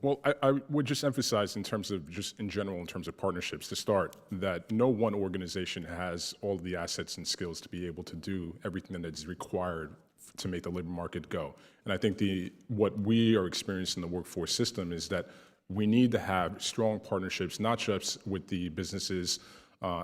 Well, I would just emphasize in terms of just in general, in terms of partnerships to start, that no one organization has all the assets and skills to be able to do everything that is required to make the labor market go. And I think what we are experiencing in the workforce system is that we need to have strong partnerships, not just with the businesses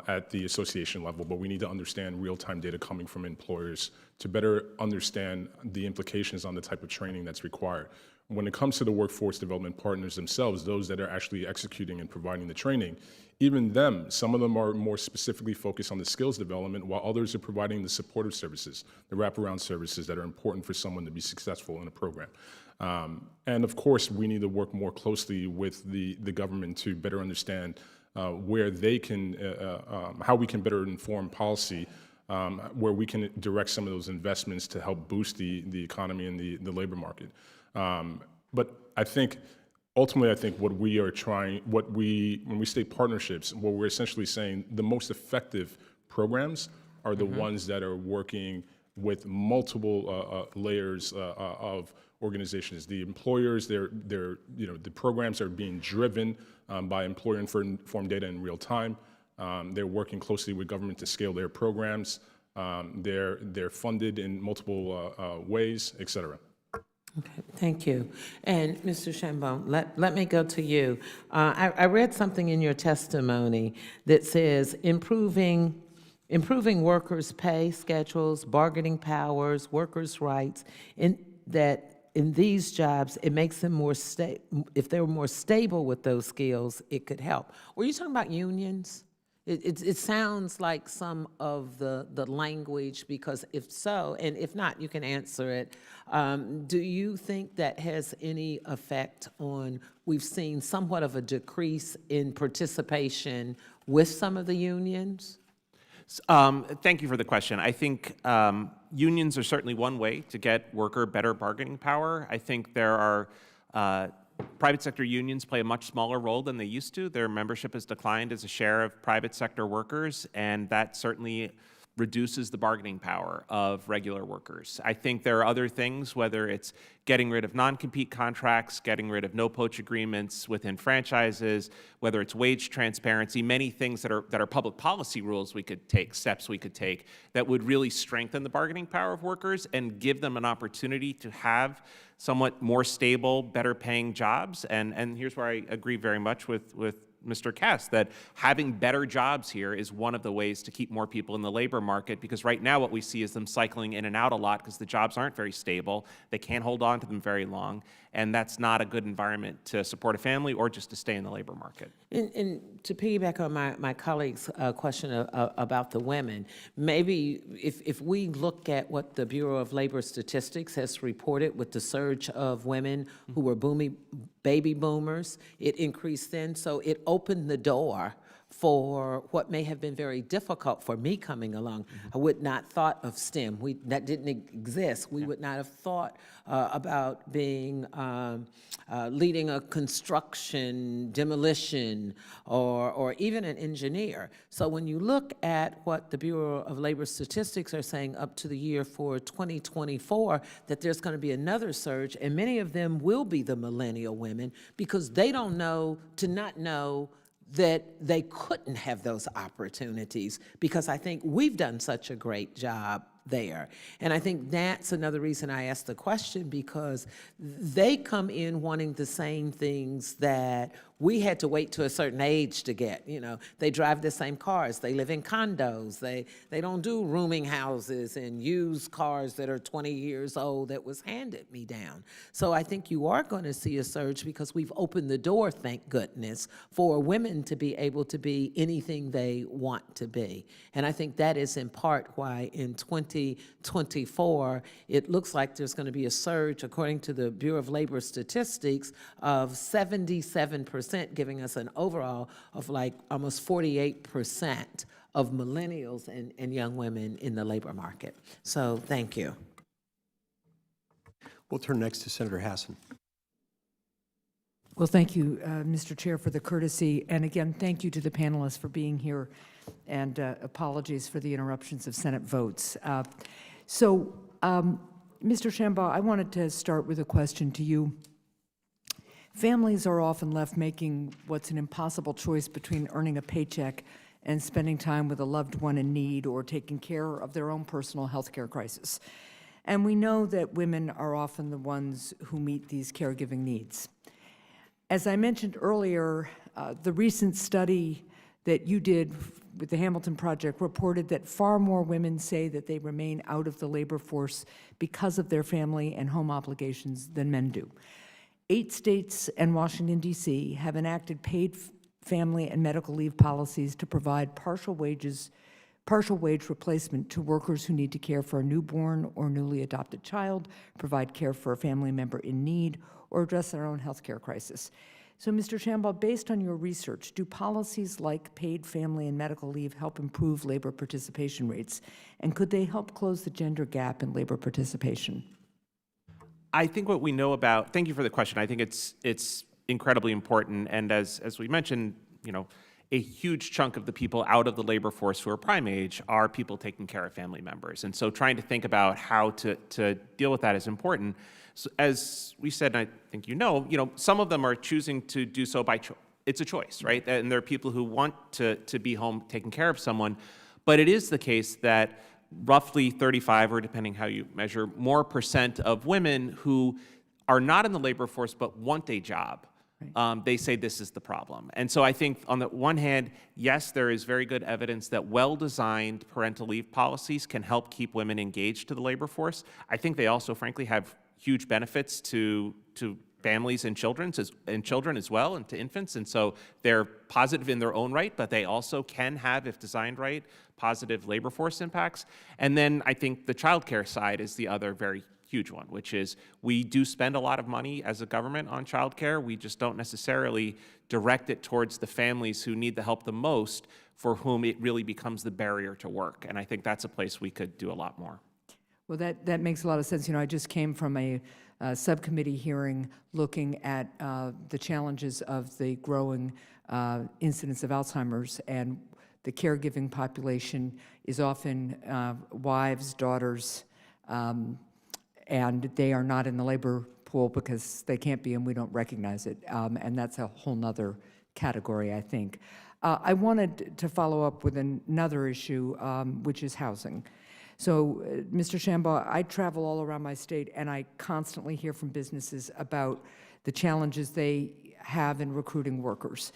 at the association level, but we need to understand real-time data coming from employers to better understand the implications on the type of training that's required. When it comes to the workforce development partners themselves, those that are actually executing and providing the training, even them, some of them are more specifically focused on the skills development, while others are providing the supportive services, the wraparound services that are important for someone to be successful in a program. And of course, we need to work more closely with the government to better understand where they can, how we can better inform policy, where we can direct some of those investments to help boost the economy and the labor market. But I think, ultimately, I think what we are trying, when we say partnerships, what we're essentially saying, the most effective programs are the ones that are working with multiple layers of organizations. The employers, the programs are being driven by employer-informed data in real time. They're working closely with government to scale their programs. They're funded in multiple ways, et cetera. Okay, thank you. And Mr. Shambaugh, let me go to you. I read something in your testimony that says improving workers' pay schedules, bargaining powers, workers' rights, that in these jobs, it makes them more if they're more stable with those skills, it could help. Were you talking about unions? It sounds like some of the language, because if so, and if not, you can answer it. Do you think that has any effect on, we've seen somewhat of a decrease in participation with some of the unions? Thank you for the question. I think unions are certainly one way to get worker better bargaining power. I think there are private sector unions play a much smaller role than they used to. Their membership has declined as a share of private sector workers, and that certainly reduces the bargaining power of regular workers. I think there are other things, whether it's getting rid of non-compete contracts, getting rid of no-poach agreements within franchises, whether it's wage transparency, many things that are public policy rules we could take, steps we could take, that would really strengthen the bargaining power of workers and give them an opportunity to have somewhat more stable, better paying jobs. And here's where I agree very much with Mr. Cass, that having better jobs here is one of the ways to keep more people in the labor market, because right now what we see is them cycling in and out a lot because the jobs aren't very stable. They can't hold on to them very long, and that's not a good environment to support a family or just to stay in the labor market. And to piggyback on my colleague's question about the women, maybe if we look at what the Bureau of Labor Statistics has reported with the surge of women who were baby boomers, it increased then, so it opened the door for what may have been very difficult for me coming along. I would not thought of STEM. That didn't exist. We would not have thought about being leading a construction, demolition, or even an engineer. So when you look at what the Bureau of Labor Statistics are saying up to the year for 2024, that there's going to be another surge, and many of them will be the millennial women, because they don't know to not know that they couldn't have those opportunities, because I think we've done such a great job there. And I think that's another reason I asked the question, because they come in wanting the same things that we had to wait to a certain age to get. You know, they drive the same cars, they live in condos, they don't do rooming houses and use cars that are 20 years old that was handed me down. So I think you are going to see a surge, because we've opened the door, thank goodness, for women to be able to be anything they want to be. And I think that is in part why in 2024, it looks like there's going to be a surge, according to the Bureau of Labor Statistics, of 77%, giving us an overall of like almost 48% of millennials and young women in the labor market. So thank you. We'll turn next to Senator Hasson. Well, thank you, Mr. Chair, for the courtesy. And again, thank you to the panelists for being here, and apologies for the interruptions of Senate votes. Mr. Shambaugh, I wanted to start with a question to you. Families are often left making what's an impossible choice between earning a paycheck and spending time with a loved one in need, or taking care of their own personal health care crisis. And we know that women are often the ones who meet these caregiving needs. As I mentioned earlier, the recent study that you did with the Hamilton Project reported that far more women say that they remain out of the labor force because of their family and home obligations than men do. 8 states and Washington, D.C. have enacted paid family and medical leave policies to provide partial wage replacement to workers who need to care for a newborn or newly adopted child, provide care for a family member in need, or address their own health care crisis. So, Mr. Shambaugh, based on your research, do policies like paid family and medical leave help improve labor participation rates? And could they help close the gender gap in labor participation? I think what we know about, thank you for the question. I think it's incredibly important. And as we mentioned, you know, a huge chunk of the people out of the labor force who are prime age are people taking care of family members. And so trying to think about how to deal with that is important. So as we said, and I think you know, some of them are choosing to do so by choice. It's a choice, right? And there are people who want to be home taking care of someone. But it is the case that roughly 35, or depending how you measure, more % of women who are not in the labor force but want a job, they say this is the problem. And so I think on the one hand, yes, there is very good evidence that well-designed parental leave policies can help keep women engaged to the labor force. I think they also, frankly, have huge benefits to families and children as well, and to infants. And so they're positive in their own right, but they also can have, if designed right, positive labor force impacts. And then I think the childcare side is the other very huge one, which is we do spend a lot of money as a government on childcare. We just don't necessarily direct it towards the families who need the help the most, for whom it really becomes the barrier to work. And I think that's a place we could do a lot more. Well, that makes a lot of sense. I just came from a subcommittee hearing looking at the challenges of the growing incidence of Alzheimer's, and The caregiving population is often wives, daughters, and they are not in the labor pool because they can't be and we don't recognize it. And that's a whole nother category, I think. I wanted to follow up with another issue, which is housing. So, Mr. Shambaugh, I travel all around my state, and I constantly hear from businesses about the challenges they have in recruiting workers.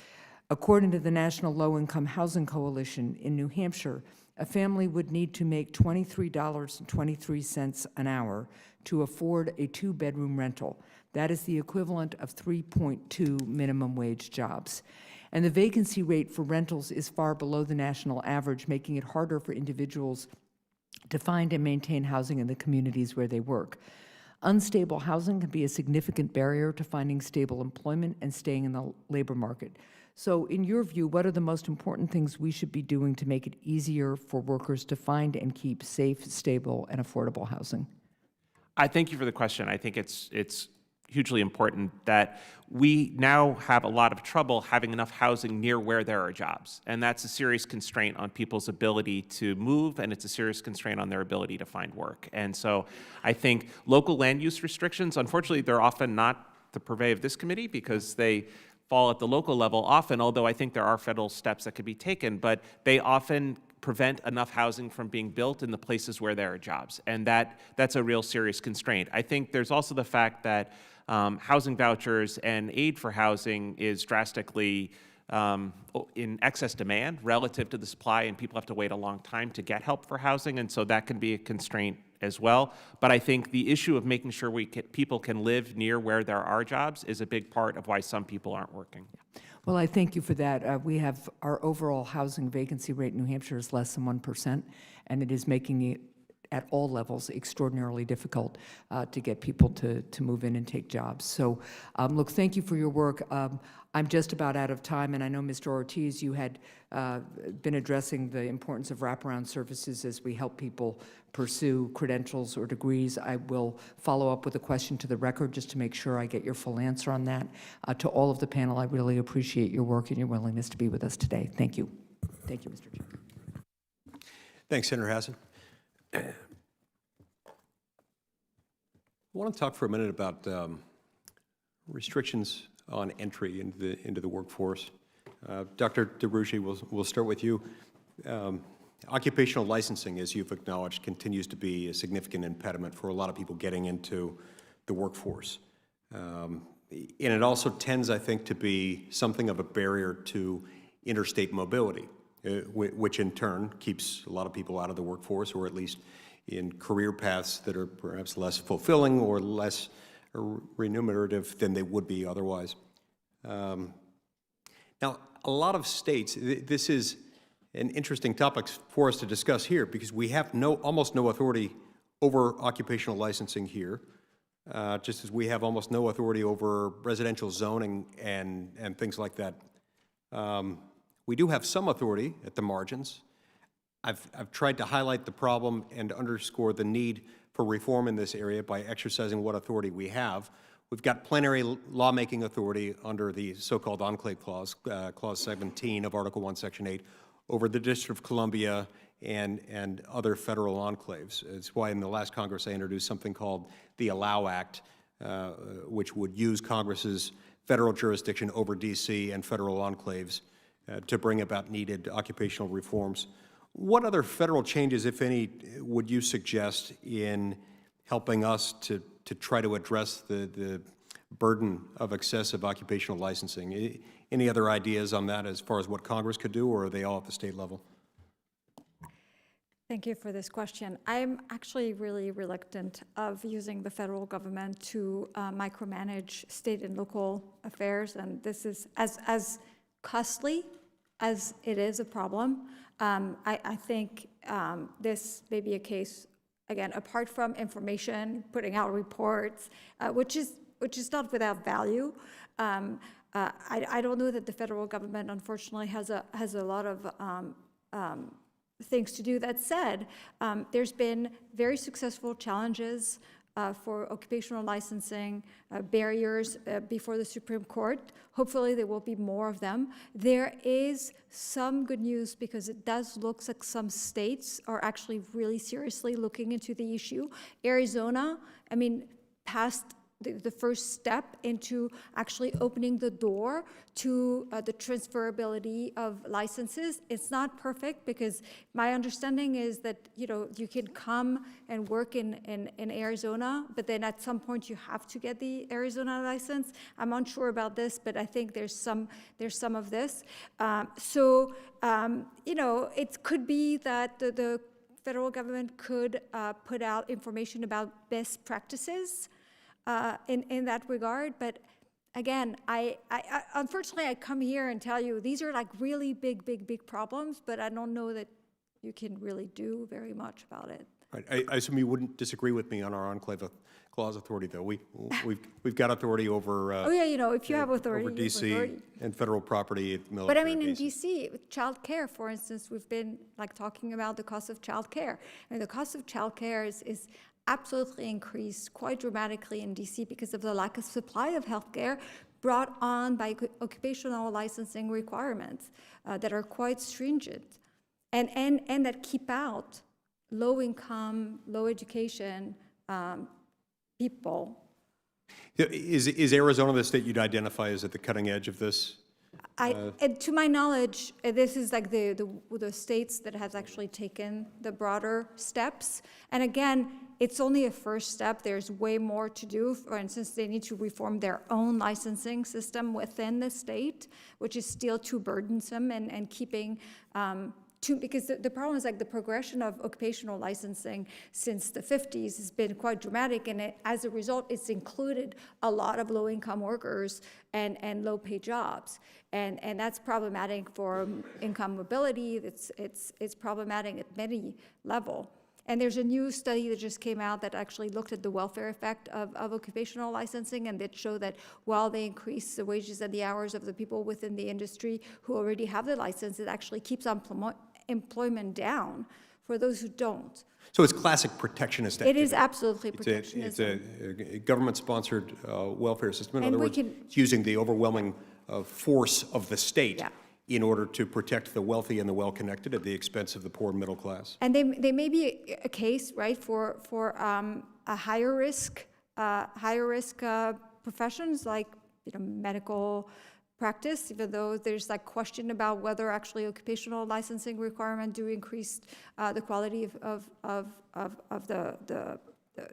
According to the National Low-Income Housing Coalition in New Hampshire, a family would need to make $23.23 an hour to afford a two-bedroom rental. That is the equivalent of 3.2 minimum wage jobs. And the vacancy rate for rentals is far below the national average, making it harder for individuals to find and maintain housing in the communities where they work. Unstable housing can be a significant barrier to finding stable employment and staying in the labor market. So in your view, what are the most important things we should be doing to make it easier for workers to find and keep safe, stable, and affordable housing? I thank you for the question. I think it's hugely important that we now have a lot of trouble having enough housing near where there are jobs. And that's a serious constraint on people's ability to move, and it's a serious constraint on their ability to find work. And so I think local land use restrictions, unfortunately, they're often not the purvey of this committee because they fall at the local level often, although I think there are federal steps that could be taken, but they often prevent enough housing from being built in the places where there are jobs. And that's a real serious constraint. I think there's also the fact that housing vouchers and aid for housing is drastically in excess demand relative to the supply, and people have to wait a long time to get help for housing, and so that can be a constraint as well. But I think the issue of making sure people can live near where there are jobs is a big part of why some people aren't working. Well, I thank you for that. We have our overall housing vacancy rate in New Hampshire is less than 1%, and it is making it at all levels extraordinarily difficult to get people to move in and take jobs. So look, thank you for your work. I'm just about out of time, and I know, Mr. Ortiz, you had been addressing the importance of wraparound services as we help people pursue credentials or degrees. I will follow up with a question to the record just to make sure I get your full answer on that. To all of the panel, I really appreciate your work and your willingness to be with us today. Thank you. Thank you, Mr. Chairman. Thanks, Senator Hasson. I want to talk for a minute about restrictions on entry into the workforce. Dr. DeRouche, we'll start with you. Occupational licensing, as you've acknowledged, continues to be a significant impediment for a lot of people getting into the workforce. And it also tends, I think, to be something of a barrier to interstate mobility, which in turn keeps a lot of people out of the workforce, or at least in career paths that are perhaps less fulfilling or less remunerative than they would be otherwise. Now, a lot of states, this is an interesting topic for us to discuss here because we have almost no authority over occupational licensing here, just as we have almost no authority over residential zoning and things like that. We do have some authority at the margins. I've tried to highlight the problem and underscore the need for reform in this area by exercising what authority we have. We've got plenary lawmaking authority under the so-called Enclave Clause, Clause 17 of Article 1, Section 8, over the District of Columbia and other federal enclaves. It's why in the last Congress I introduced something called the Allow Act, which would use Congress's federal jurisdiction over D.C. and federal enclaves to bring about needed occupational reforms. What other federal changes, if any, would you suggest in helping us to try to address the burden of excessive occupational licensing? Any other ideas on that as far as what Congress could do, or are they all at the state level? Thank you for this question. I'm actually really reluctant of using the federal government to micromanage state and local affairs, and this is as costly as it is a problem. I think this may be a case, again, apart from information, putting out reports, which is not without value. I don't know that the federal government, unfortunately, has a lot of things to do. That said, there's been very successful challenges for occupational licensing barriers before the Supreme Court. Hopefully, there will be more of them. There is some good news because it does look like some states are actually really seriously looking into the issue. Arizona, passed the first step into actually opening the door to the transferability of licenses. It's not perfect because my understanding is that you can come and work in Arizona, but then at some point you have to get the Arizona license. I'm unsure about this, but I think there's some of this. It could be that the federal government could put out information about best practices in that regard. But again, I unfortunately, I come here and tell you these are like really big problems, but I don't know that you can really do very much about it. Right. I assume you wouldn't disagree with me on our enclave clause authority, though. We've got authority over. Oh yeah, if you have authority, over you have DC authority. and federal property, military. But in bases. DC, with childcare, for instance, we've been talking about the cost of childcare. The cost of childcare is absolutely increased quite dramatically in DC because of the lack of supply of healthcare brought on by occupational licensing requirements that are quite stringent and that keep out low income, low education people. Is Arizona the state you'd identify as at the cutting edge of this? And to my knowledge, this is like the states that have actually taken the broader steps. And again, it's only a first step. There's way more to do. For instance, they need to reform their own licensing system within the state, which is still too burdensome and keeping because the problem is the progression of occupational licensing since the 50s has been quite dramatic, and as a result, it's included a lot of low-income workers and low-paid jobs, and that's problematic for income mobility. It's problematic at many levels. And there's a new study that just came out that actually looked at the welfare effect of occupational licensing, and that showed that while they increase the wages and the hours of the people within the industry who already have the license, it actually keeps employment down for those who don't. So it's classic protectionist activity. It is absolutely protectionism. It's a government-sponsored welfare system. In And other we words, can- it's using the overwhelming force of the state Yeah. in order to protect the wealthy and the well-connected at the expense of the poor and middle class. And they may be a case, right, for a higher risk professions like medical practice, even though there's question about whether actually occupational licensing requirements do increase the quality of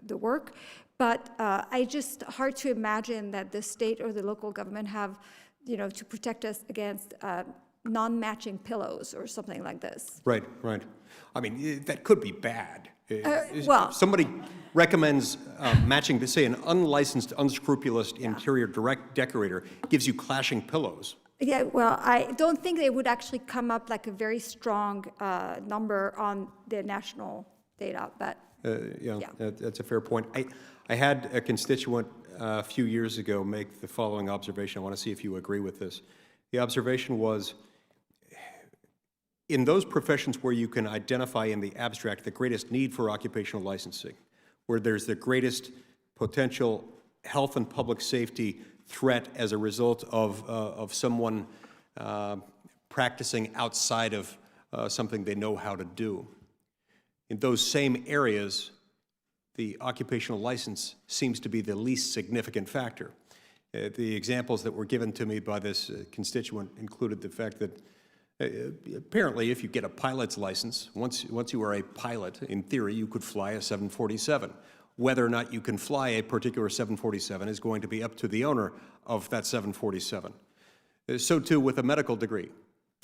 the work. But I just hard to imagine that the state or the local government have to protect us against non-matching pillows or something like this. Right. That could be bad. Well- If somebody recommends matching, say, an unlicensed, unscrupulous interior direct decorator gives you clashing pillows. Yeah, well, I don't think they would actually come up a very strong number on the national data, but yeah. That's a fair point. I had a constituent a few years ago make the following observation. I want to see if you agree with this. The observation was, in those professions where you can identify in the abstract the greatest need for occupational licensing, where there's the greatest potential health and public safety threat as a result of someone practicing outside of something they know how to do, in those same areas, the occupational license seems to be the least significant factor. The examples that were given to me by this constituent included the fact that apparently, if you get a pilot's license, once you are a pilot, in theory, you could fly a 747. Whether or not you can fly a particular 747 is going to be up to the owner of that 747. So too with a medical degree.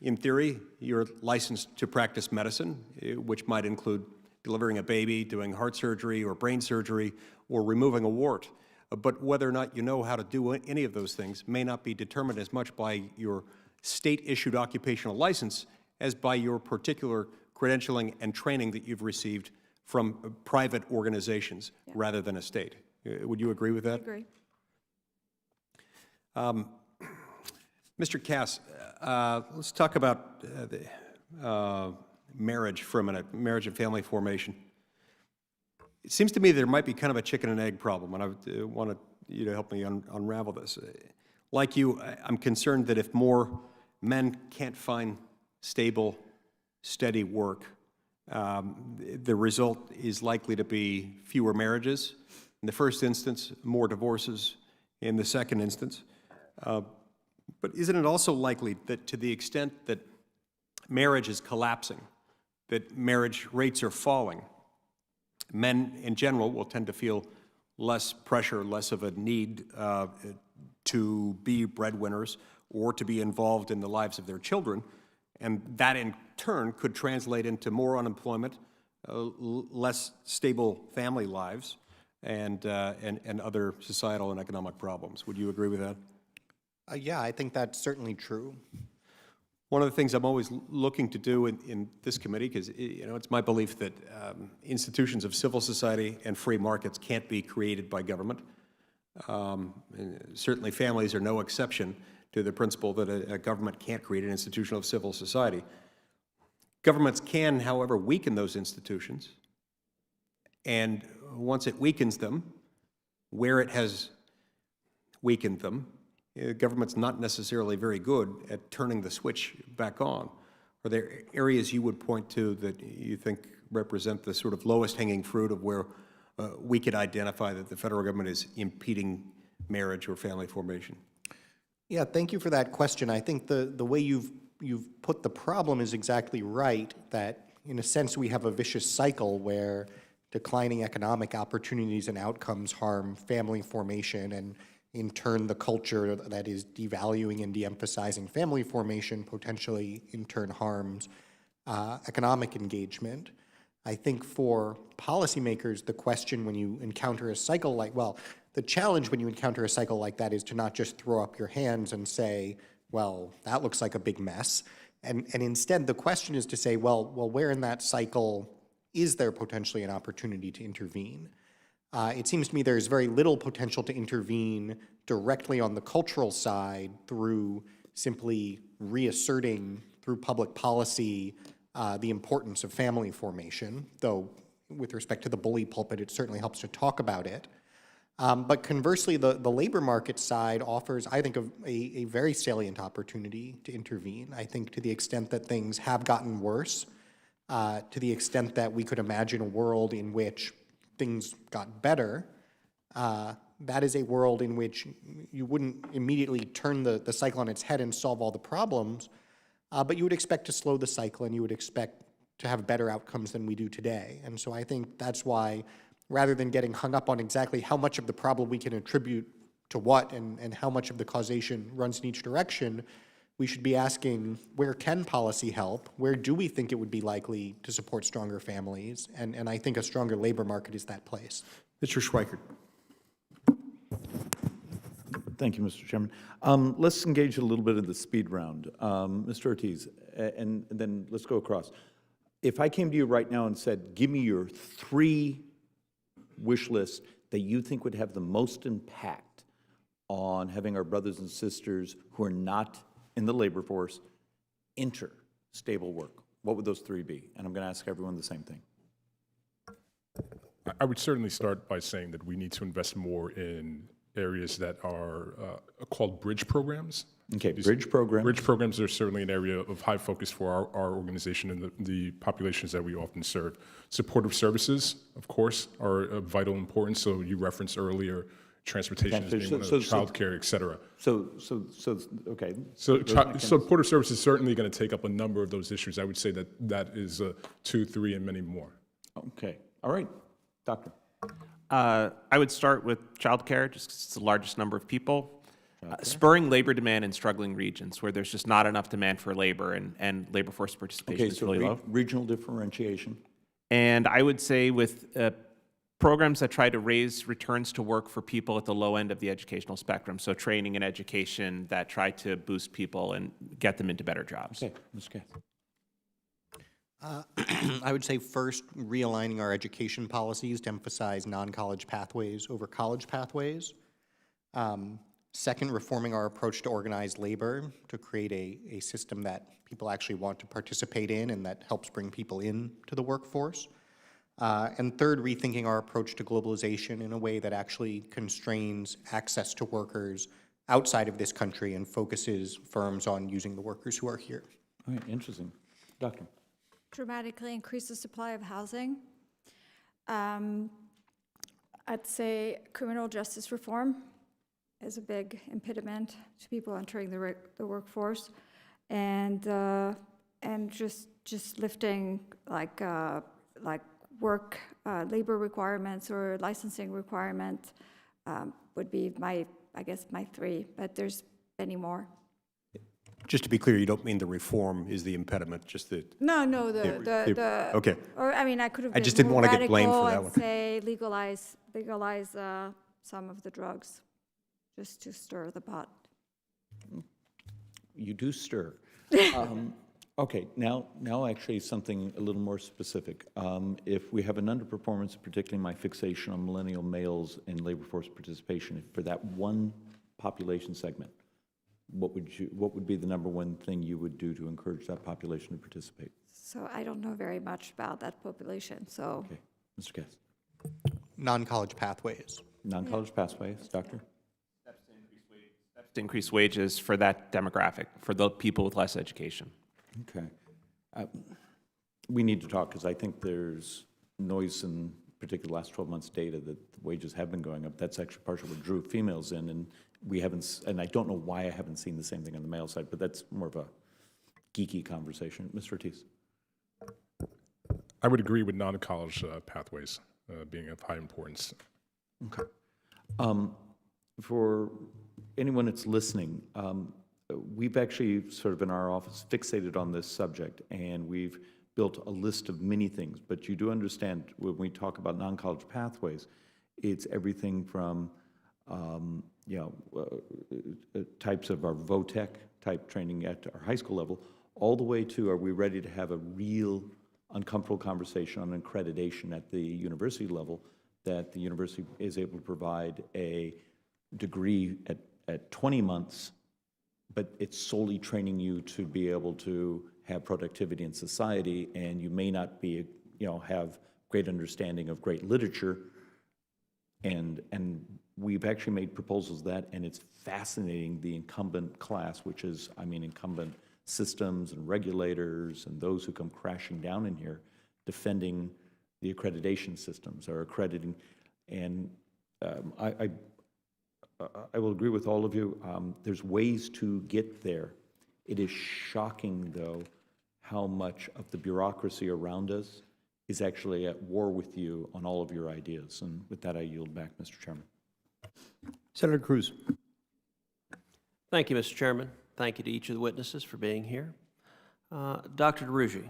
In theory, you're licensed to practice medicine, which might include delivering a baby, doing heart surgery or brain surgery, or removing a wart. But whether or not you know how to do any of those things may not be determined as much by your state-issued occupational license as by your particular credentialing and training that you've received from private organizations rather than a state. Would you agree with that? I agree. Mr. Cass, let's talk about marriage for a minute, marriage and family formation. It seems to me there might be kind of a chicken and egg problem, and I want you to help me unravel this. Like you, I'm concerned that if more men can't find stable, steady work, the result is likely to be fewer marriages. In the first instance, more divorces in the second instance. But isn't it also likely that to the extent that marriage is collapsing, that marriage rates are falling, men in general will tend to feel less pressure, less of a need to be breadwinners or to be involved in the lives of their children, and that in turn could translate into more unemployment, less stable family lives, and other societal and economic problems. Would you agree with that? Yeah, I think that's certainly true. One of the things I'm always looking to do in this committee, because it's my belief that institutions of civil society and free markets can't be created by government. Certainly families are no exception to the principle that a government can't create an institution of civil society. Governments can, however, weaken those institutions, and once it weakens them, where it has weakened them, government's not necessarily very good at turning the switch back on. Are there areas you would point to that you think represent the sort of lowest hanging fruit of where we could identify that the federal government is impeding marriage or family formation? Yeah, thank you for that question. I think the way you've put the problem is exactly right, that in a sense we have a vicious cycle where declining economic opportunities and outcomes harm family formation, and in turn the culture that is devaluing and de-emphasizing family formation potentially in turn harms economic engagement. I think for policymakers, the question when you encounter a cycle like, well, the challenge when you encounter a cycle like that is to not just throw up your hands and say, well, that looks like a big mess. And instead, the question is to say, well, where in that cycle is there potentially an opportunity to intervene? It seems to me there's very little potential to intervene directly on the cultural side through simply reasserting through public policy the importance of family formation, though with respect to the bully pulpit, it certainly helps to talk about it. But conversely, the labor market side offers, I think, a very salient opportunity to intervene. I think to the extent that things have gotten worse, to the extent that we could imagine a world in which things got better, that is a world in which you wouldn't immediately turn the cycle on its head and solve all the problems, but you would expect to slow the cycle and you would expect to have better outcomes than we do today. And so I think that's why, rather than getting hung up on exactly how much of the problem we can attribute to what and how much of the causation runs in each direction, we should be asking, where can policy help? Where do we think it would be likely to support stronger families? And I think a stronger labor market is that place. Mr. Schweikert. Thank you, Mr. Chairman. Let's engage a little bit in the speed round. Mr. Ortiz, and then let's go across. If I came to you right now and said, give me your 3 wish lists that you think would have the most impact on having our brothers and sisters who are not in the labor force enter stable work, what would those 3 be? And I'm going to ask everyone the same thing. I would certainly start by saying that we need to invest more in areas that are called bridge programs. Okay, bridge programs. Bridge programs are certainly an area of high focus for our organization and the populations that we often serve. Supportive services, of course, are of vital importance. So you referenced earlier transportation as being one of the childcare, et cetera. Okay. So supportive services is certainly going to take up a number of those issues. I would say that is 2, 3, and many more. Okay. All right. Doctor. I would start with childcare, just 'cause it's the largest number of people. Spurring labor demand in struggling regions where there's just not enough demand for labor and labor force participation is really low. Regional differentiation. And I would say with programs that try to raise returns to work for people at the low end of the educational spectrum, so training and education that try to boost people and get them into better jobs. Okay, Ms. Kath. I would say first, realigning our education policies to emphasize non-college pathways over college pathways. Second, reforming our approach to organized labor to create a system that people actually want to participate in and that helps bring people in to the workforce. And third, rethinking our approach to globalization in a way that actually constrains access to workers outside of this country and focuses firms on using the workers who are here. All right, interesting. Doctor? Dramatically increase the supply of housing. I'd say criminal justice reform is a big impediment to people entering the workforce, and just lifting like work labor requirements or licensing requirement would be my three, but there's many more. Just to be clear, you don't mean the reform is the impediment, just the... No, Okay. or I mean, I could have I just been didn't more want to get blamed for radical that and one. say legalize some of the drugs, just to stir the pot. You do stir. Okay, now actually something a little more specific. If we have an underperformance, particularly my fixation on millennial males and labor force participation, for that one population segment, what would be the number one thing you would do to encourage that population to participate? So I don't know very much about that population, so. Okay, Mr. Cass. Non-college pathways. Non-college pathways, Doctor? To increase wages for that demographic, for the people with less education. Okay. We need to talk, because I think there's noise in particularly the last 12 months' data that the wages have been going up. That's actually partially what drew females in, and we haven't, and I don't know why I haven't seen the same thing on the male side, but that's more of a geeky conversation. Mr. Ortiz? I would agree with non-college pathways being of high importance. Okay. For anyone that's listening, we've actually sort of in our office fixated on this subject, and we've built a list of many things. But you do understand when we talk about non-college pathways, it's everything from types of our VOTEC type training at our high school level, all the way to, are we ready to have a real uncomfortable conversation on accreditation at the university level, that the university is able to provide a degree at 20 months, but it's solely training you to be able to have productivity in society, and you may not be, have great understanding of great literature, and we've actually made proposals that, and it's fascinating, the incumbent class, which is, incumbent systems and regulators and those who come crashing down in here, defending the accreditation systems or accrediting, and I will agree with all of you. There's ways to get there. It is shocking, though, how much of the bureaucracy around us is actually at war with you on all of your ideas. And with that, I yield back, Mr. Chairman. Senator Cruz. Thank you, Mr. Chairman. Thank you to each of the witnesses for being here. Dr. DeRugy,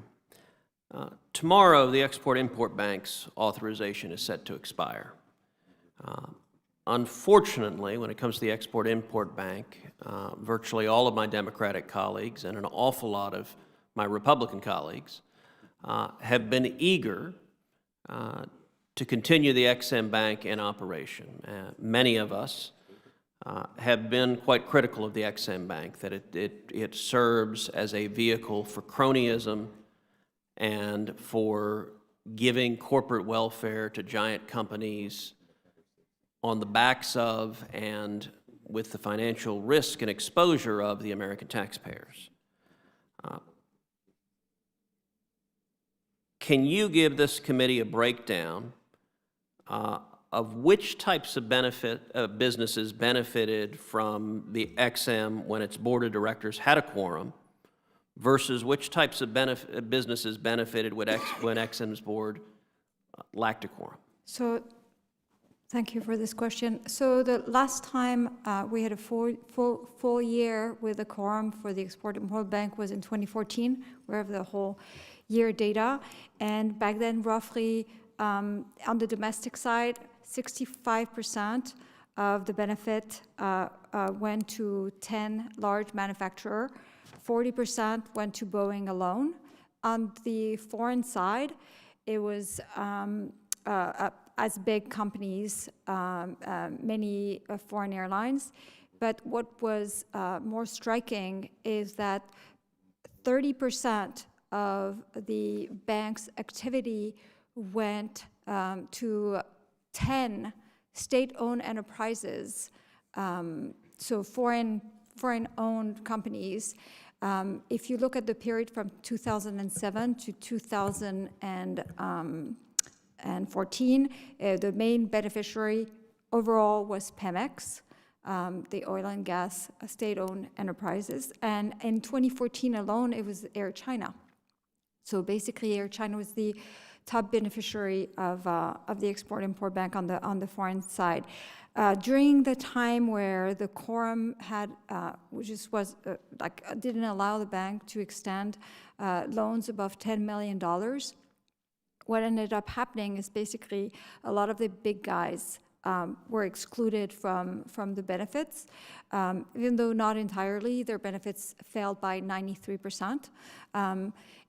tomorrow the Export-Import Bank's authorization is set to expire. Unfortunately, when it comes to the Export-Import Bank, virtually all of my Democratic colleagues and an awful lot of my Republican colleagues have been eager to continue the EXIM Bank in operation. Many of us have been quite critical of the EXIM Bank, that it serves as a vehicle for cronyism and for giving corporate welfare to giant companies on the backs of and with the financial risk and exposure of the American taxpayers. Can you give this committee a breakdown of which types of businesses benefited from the EXIM when its board of directors had a quorum, versus which types of businesses benefited when EXIM's board lacked a quorum? So, thank you for this question. So the last time we had a full year with a quorum for the Export-Import Bank was in 2014. We have the whole year data, and back then roughly on the domestic side, 65% of the benefit went to 10 large manufacturers, 40% went to Boeing alone. On the foreign side, it was as big companies, many foreign airlines. But what was more striking is that 30% of the bank's activity went to 10 state-owned enterprises, so foreign-owned companies. If you look at the period from 2007 to 2014, the main beneficiary overall was Pemex, the oil and gas state-owned enterprises. And in 2014 alone, it was Air China. So basically, Air China was the top beneficiary of the Export-Import Bank on the foreign side. During the time where the quorum had, didn't allow the bank to extend loans above $10 million, what ended up happening is basically a lot of the big guys were excluded from the benefits, even though not entirely. Their benefits fell by 93%.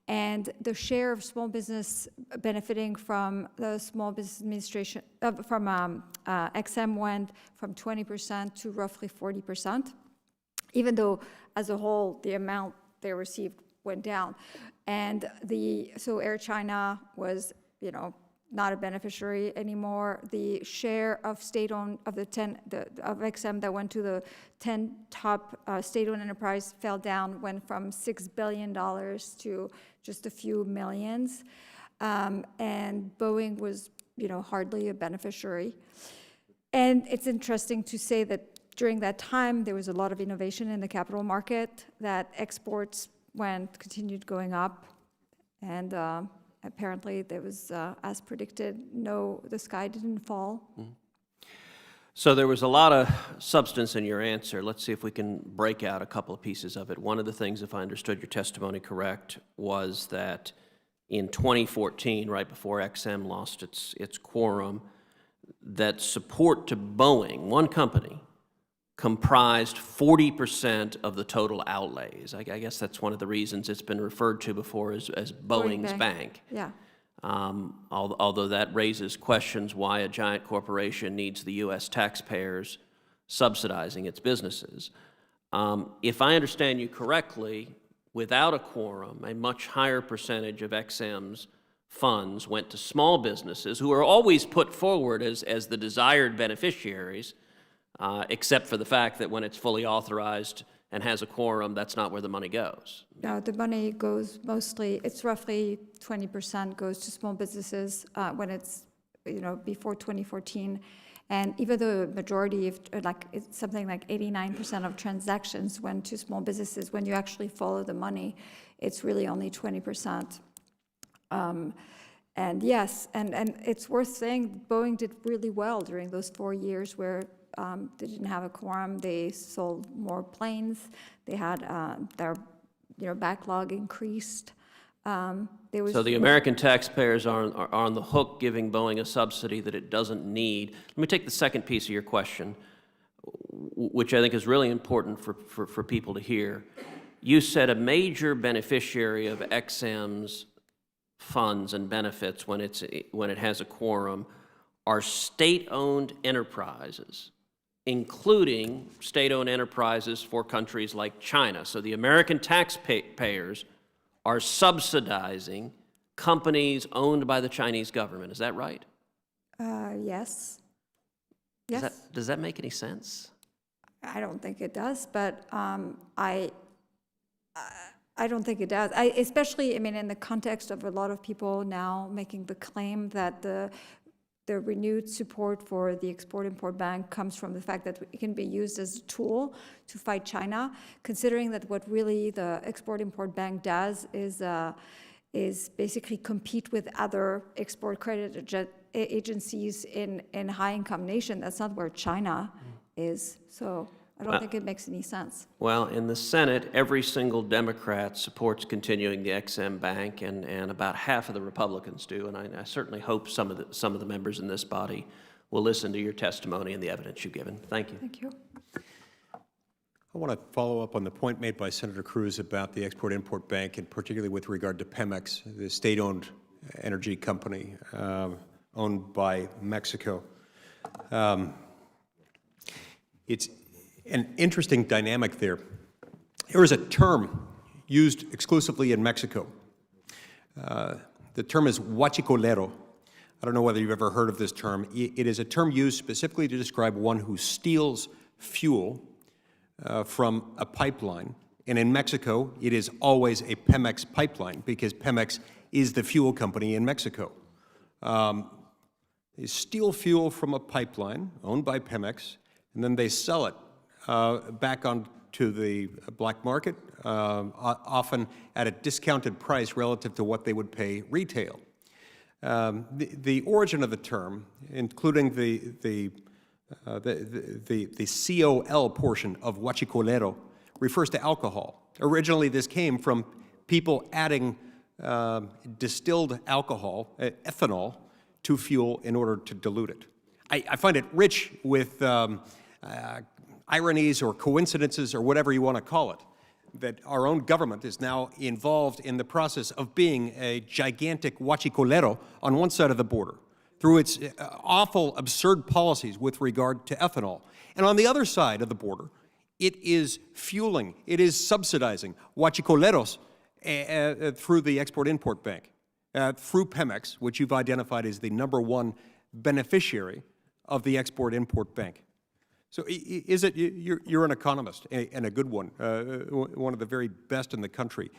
And the share of small business benefiting from the Small Business Administration, from XM went from 20% to roughly 40%, even though as a whole, the amount they received went down. And so Air China was, not a beneficiary anymore. The share of state-owned, of XM that went to the 10 top state-owned enterprise fell down, went from $6 billion to just a few millions. And Boeing was, hardly a beneficiary. And it's interesting to say that during that time, there was a lot of innovation in the capital market, that exports continued going up, and apparently there was, as predicted, the sky didn't fall. Mm-hmm. So there was a lot of substance in your answer. Let's see if we can break out a couple of pieces of it. One of the things, if I understood your testimony correct, was that in 2014, right before XM lost its quorum, that support to Boeing, one company, comprised 40% of the total outlays. I guess that's one of the reasons it's been referred to before as Boeing's bank. Yeah. Although that raises questions why a giant corporation needs the U.S. taxpayers subsidizing its businesses. If I understand you correctly, without a quorum, a much higher percentage of XM's funds went to small businesses who are always put forward as the desired beneficiaries, except for the fact that when it's fully authorized and has a quorum, that's not where the money goes. No, the money goes mostly, it's roughly 20% goes to small businesses when it's, before 2014. And even though the majority of, it's something like 89% of transactions went to small businesses, when you actually follow the money, it's really only 20%. And yes, and it's worth saying Boeing did really well during those 4 years where they didn't have a quorum. They sold more planes. They had their backlog increased. So the American taxpayers are on the hook giving Boeing a subsidy that it doesn't need. Let me take the second piece of your question, which I think is really important for people to hear. You said a major beneficiary of XM's funds and benefits when it has a quorum are state-owned enterprises, including state-owned enterprises for countries like China. So the American taxpayers are subsidizing companies owned by the Chinese government. Is that right? Yes. Yes. Does that make any sense? I don't think it does, but I don't think it does. Especially, in the context of a lot of people now making the claim that the renewed support for the Export-Import Bank comes from the fact that it can be used as a tool to fight China, considering that what really the Export-Import Bank does is basically compete with other export credit agencies in high-income nations. That's not where China is. So I don't think it makes any sense. Well, in the Senate, every single Democrat supports continuing the XM Bank, and about half of the Republicans do. And I certainly hope some of the members in this body will listen to your testimony and the evidence you've given. Thank you. Thank you. I want to follow up on the point made by Senator Cruz about the Export-Import Bank, and particularly with regard to Pemex, the state-owned energy company owned by Mexico. It's an interesting dynamic there. There is a term used exclusively in Mexico. The term is huachicolero, I don't know whether you've ever heard of this term. It is a term used specifically to describe one who steals fuel from a pipeline. And in Mexico, it is always a Pemex pipeline because Pemex is the fuel company in Mexico. They steal fuel from a pipeline owned by Pemex, and then they sell it back onto the black market, often at a discounted price relative to what they would pay retail. The origin of the term, including the COL portion of huachicolero, refers to alcohol. Originally, this came from people adding distilled alcohol, ethanol, to fuel in order to dilute it. I find it rich with ironies or coincidences or whatever you want to call it, that our own government is now involved in the process of being a gigantic huachicolero on one side of the border through its awful, absurd policies with regard to ethanol. And on the other side of the border, it is fueling, it is subsidizing huachicoleros through the Export-Import Bank, through Pemex, which you've identified as the #1 beneficiary of the Export-Import Bank. So is it, you're an economist, and a good one of the very best in the country.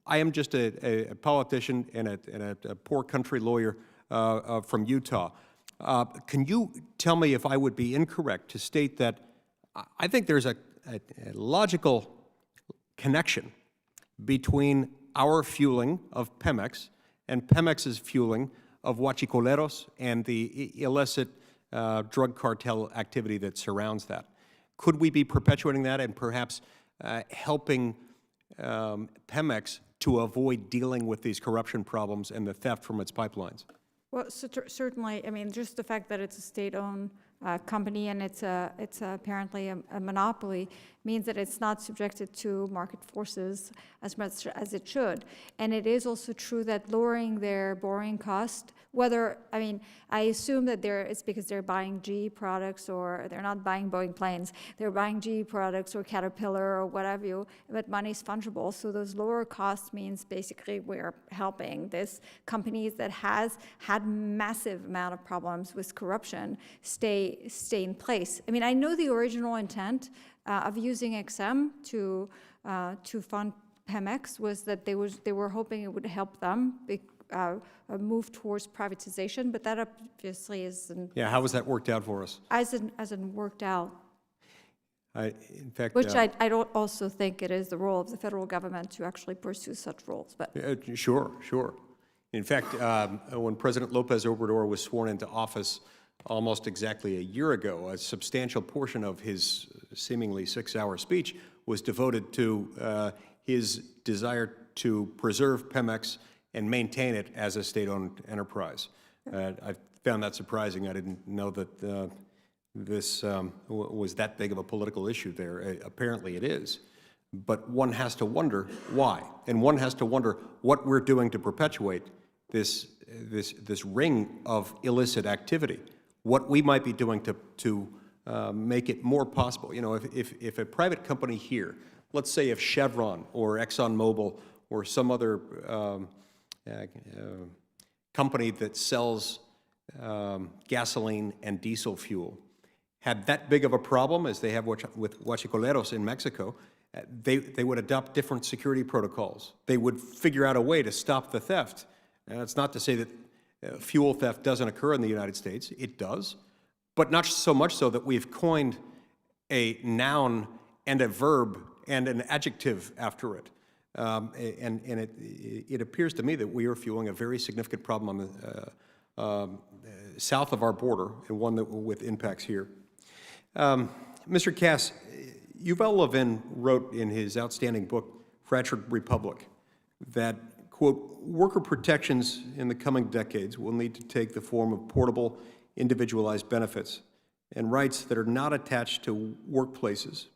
I am just a politician and a poor country lawyer from Utah. Can you tell me if I would be incorrect to state that I think there's a logical connection between our fueling of Pemex and Pemex's fueling of huachicoleros and the illicit drug cartel activity that surrounds that? Could we be perpetuating that and perhaps helping Pemex to avoid dealing with these corruption problems and the theft from its pipelines? Well, certainly, I mean, just the fact that it's a state-owned company and it's apparently a monopoly means that it's not subjected to market forces as much as it should. And it is also true that lowering their borrowing cost, I assume that it's because they're buying GE products, or they're not buying Boeing planes, they're buying GE products or Caterpillar or whatever, but money is fungible. So those lower costs means basically we're helping this companies that has had massive amount of problems with corruption stay in place. I mean, I know the original intent of using XM to fund Pemex was that they were hoping it would help them move towards privatization, but that obviously isn't. Yeah, how has that worked out for us? Hasn't worked out. In fact, Which I don't also think it is the role of the federal government to actually pursue such roles. But sure. In fact, when President Lopez Obrador was sworn into office almost exactly a year ago, a substantial portion of his seemingly 6-hour speech was devoted to his desire to preserve Pemex and maintain it as a state-owned enterprise. I found that surprising. I didn't know that this was that big of a political issue there. Apparently it is. But one has to wonder why, and one has to wonder what we're doing to perpetuate this ring of illicit activity, what we might be doing to make it more possible. You know, if a private company here, let's say if Chevron or ExxonMobil or some other company that sells gasoline and diesel fuel had that big of a problem as they have with huachicoleros in Mexico, they would adopt different security protocols. They would figure out a way to stop the theft. And it's not to say that fuel theft doesn't occur in the United States. It does, but not so much so that we've coined a noun and a verb and an adjective after it. And it appears to me that we are fueling a very significant problem on the south of our border, and one that with impacts here. Mr. Cass, Yuval Levin wrote in his outstanding book, Fractured Republic, that, quote, worker protections in the coming decades will need to take the form of portable, individualized benefits and rights that are not attached to workplaces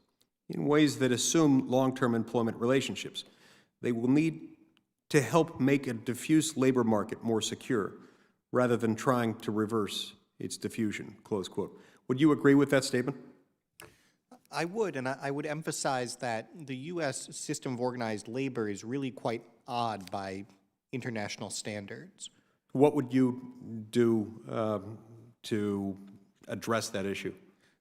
in ways that assume long-term employment relationships. They will need to help make a diffuse labor market more secure rather than trying to reverse its diffusion, close quote. Would you agree with that statement? I would, and I would emphasize that the U.S. system of organized labor is really quite odd by international standards. What would you do to address that issue?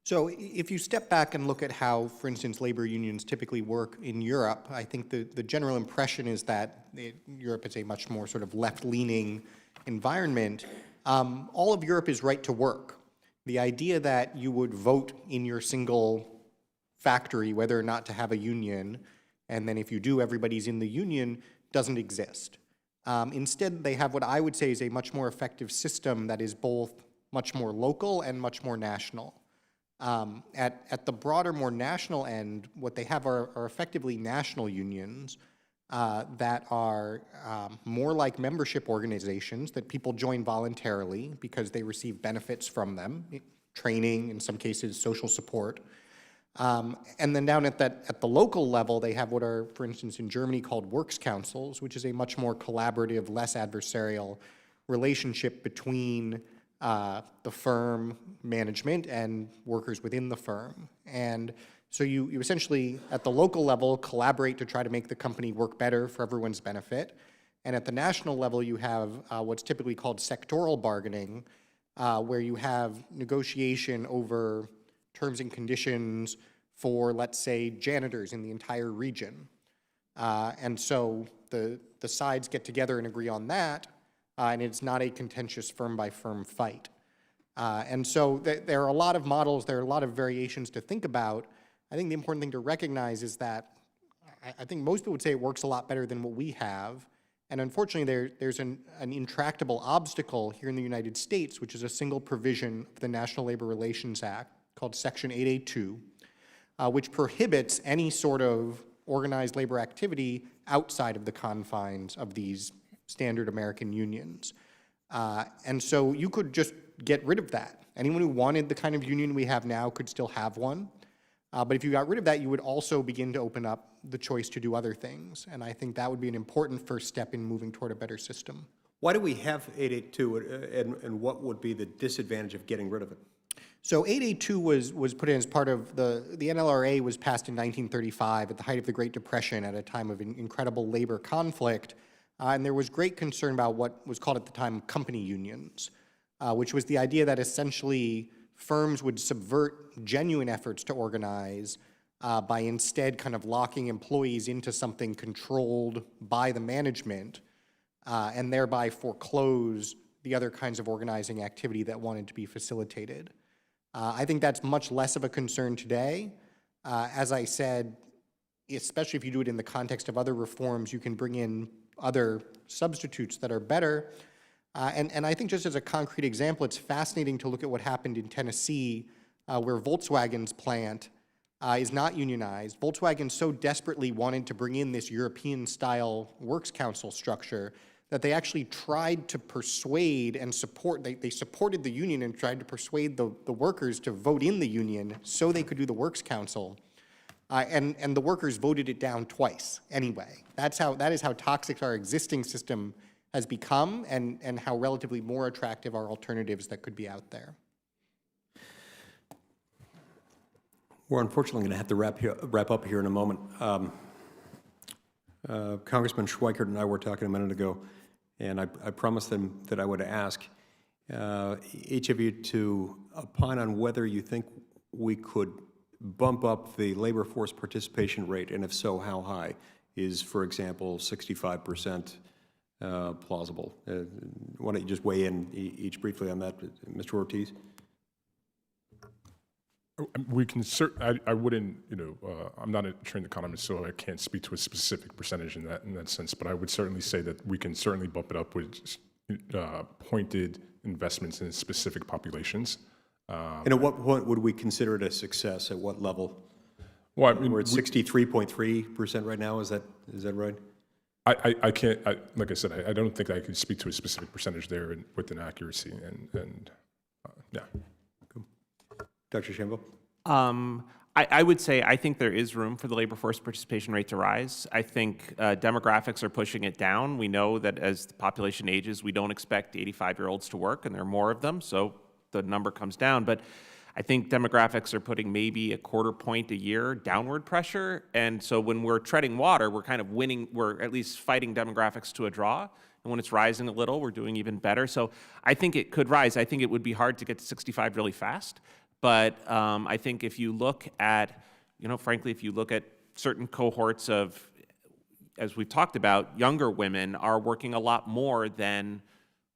So if you step back and look at how, for instance, labor unions typically work in Europe, I think the general impression is that Europe is a much more sort of left-leaning environment. All of Europe is right to work. The idea that you would vote in your single factory whether or not to have a union, and then if you do, everybody's in the union, doesn't exist. Instead, they have what I would say is a much more effective system that is both much more local and much more national. At the broader, more national end, what they have are effectively national unions that are more like membership organizations that people join voluntarily because they receive benefits from them, training, in some cases, social support. And then down at the local level, they have what are, for instance, in Germany called works councils, which is a much more collaborative, less adversarial relationship between the firm management and workers within the firm. And so you essentially, at the local level, collaborate to try to make the company work better for everyone's benefit. And at the national level, you have what's typically called sectoral bargaining, where you have negotiation over terms and conditions for, let's say, janitors in the entire region. And so the sides get together and agree on that, and it's not a contentious firm-by-firm fight. And so there are a lot of models, there are a lot of variations to think about. I think the important thing to recognize is that I think most people would say it works a lot better than what we have. And unfortunately, there's an intractable obstacle here in the United States, which is a single provision of the National Labor Relations Act called Section 8A2, which prohibits any sort of organized labor activity outside of the confines of these standard American unions. And so you could just get rid of that. Anyone who wanted the kind of union we have now could still have one. But if you got rid of that, you would also begin to open up the choice to do other things. And I think that would be an important first step in moving toward a better system. Why do we have 882, and what would be the disadvantage of getting rid of it? So 882 was put in as part of the NLRA was passed in 1935 at the height of the Great Depression at a time of incredible labor conflict. And there was great concern about what was called at the time company unions, which was the idea that essentially firms would subvert genuine efforts to organize by instead kind of locking employees into something controlled by the management and thereby foreclose the other kinds of organizing activity that wanted to be facilitated. I think that's much less of a concern today. As I said, especially if you do it in the context of other reforms, you can bring in other substitutes that are better. And I think just as a concrete example, it's fascinating to look at what happened in Tennessee, where Volkswagen's plant is not unionized. Volkswagen so desperately wanted to bring in this European-style works council structure that they actually tried to persuade and support, they supported the union and tried to persuade the workers to vote in the union so they could do the works council. And the workers voted it down twice anyway. That is how toxic our existing system has become and how relatively more attractive are alternatives that could be out there. We're unfortunately going to have to wrap up here in a moment. Congressman Schweikert and I were talking a minute ago, and I promised them that I would ask each of you to opine on whether you think we could bump up the labor force participation rate, and if so, how high? Is, for example, 65% plausible? Why don't you just weigh in each briefly on that, Mr. Ortiz? We can I wouldn't, I'm not a trained economist, so I can't speak to a specific percentage in that sense, but I would certainly say that we can certainly bump it up with pointed investments in specific populations. And at what point would we consider it a success? At what level? Well, I mean, we're at 63.3% right now. Is that right? I can't, like I said, I don't think I can speak to a specific percentage there with an accuracy, and yeah. Dr. Shambaugh? I would say I think there is room for the labor force participation rate to rise. I think demographics are pushing it down. We know that as the population ages, we don't expect 85-year-olds to work, and there are more of them, so the number comes down. But I think demographics are putting maybe a quarter point a year downward pressure. And so when we're treading water, we're kind of winning, we're at least fighting demographics to a draw. And when it's rising a little, we're doing even better. So I think it could rise. I think it would be hard to get to 65 really fast. But I think if you look at, frankly, if you look at certain cohorts of, as we've talked about, younger women are working a lot more than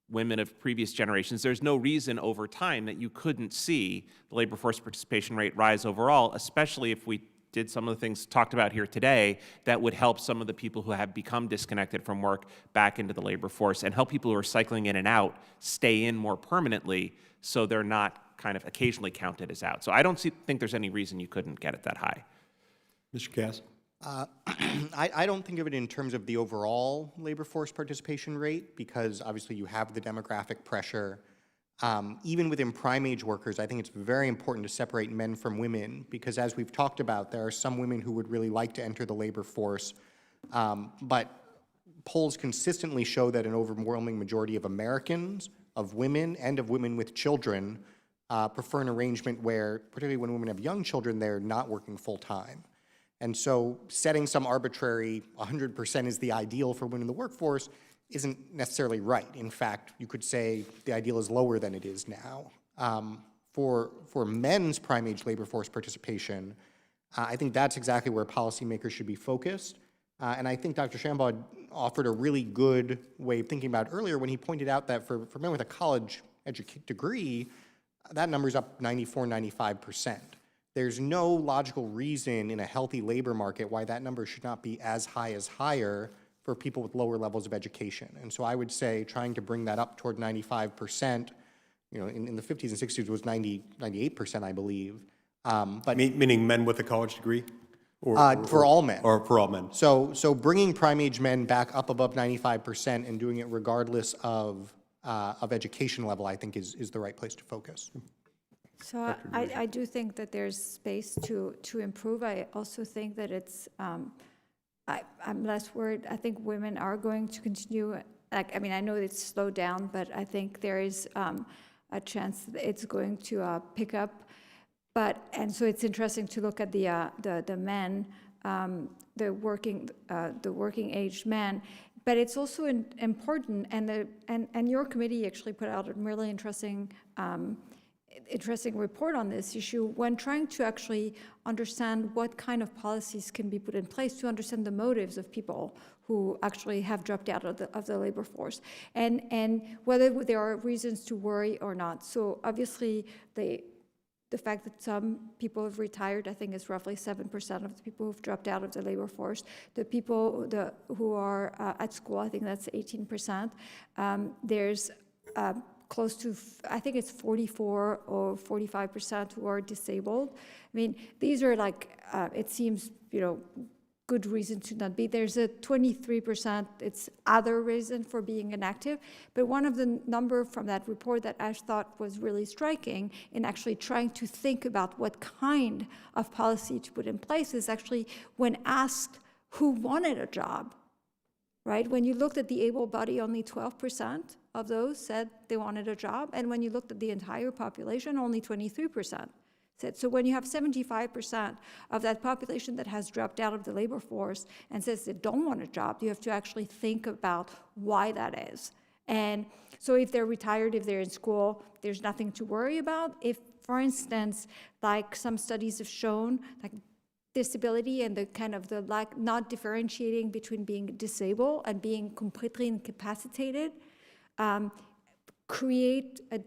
women of previous generations. There's no reason over time that you couldn't see the labor force participation rate rise overall, especially if we did some of the things talked about here today that would help some of the people who have become disconnected from work back into the labor force and help people who are cycling in and out stay in more permanently so they're not kind of occasionally counted as out. So I don't think there's any reason you couldn't get it that high. Mr. Cass? I don't think of it in terms of the overall labor force participation rate, because obviously you have the demographic pressure. Even within prime age workers, I think it's very important to separate men from women, because as we've talked about, there are some women who would really like to enter the labor force, but polls consistently show that an overwhelming majority of Americans, of women, and of women with children prefer an arrangement where, particularly when women have young children, they're not working full-time. And so setting some arbitrary 100% is the ideal for women in the workforce isn't necessarily right. In fact, you could say the ideal is lower than it is now. For men's prime age labor force participation, I think that's exactly where policymakers should be focused. And I think Dr. Shambaugh offered a really good way of thinking about it earlier when he pointed out that for men with a college degree, that number's up 94, 95%. There's no logical reason in a healthy labor market why that number should not be as high as higher for people with lower levels of education. And so I would say trying to bring that up toward 95%, in the 50s and 60s was 98%, I believe. But Meaning men with a college degree? For all men. Or for all men. So bringing prime age men back up above 95% and doing it regardless of education level, I think is the right place to focus. So I do think that there's space to improve. I also think that it's, I'm less worried. I think women are going to continue, I know it's slowed down, but I think there is a chance that it's going to pick up. And so it's interesting to look at the men, the working age men. But it's also important, and your committee actually put out a really interesting report on this issue when trying to actually understand what kind of policies can be put in place to understand the motives of people who actually have dropped out of the labor force, and whether there are reasons to worry or not. So obviously the fact that some people have retired, I think, is roughly 7% of the people who've dropped out of the labor force. The people who are at school, I think that's 18%. There's close to, I think it's 44 or 45% who are disabled. I mean, these are it seems, good reason to not be. There's a 23%, it's other reason for being inactive. But one of the number from that report that I thought was really striking in actually trying to think about what kind of policy to put in place is actually when asked who wanted a job, right? When you looked at the able body, only 12% of those said they wanted a job. And when you looked at the entire population, only 23% said. So when you have 75% of that population that has dropped out of the labor force and says they don't want a job, you have to actually think about why that is. And so if they're retired, if they're in school, there's nothing to worry about. If, for instance, some studies have shown, disability and the kind of not differentiating between being disabled and being completely incapacitated, create a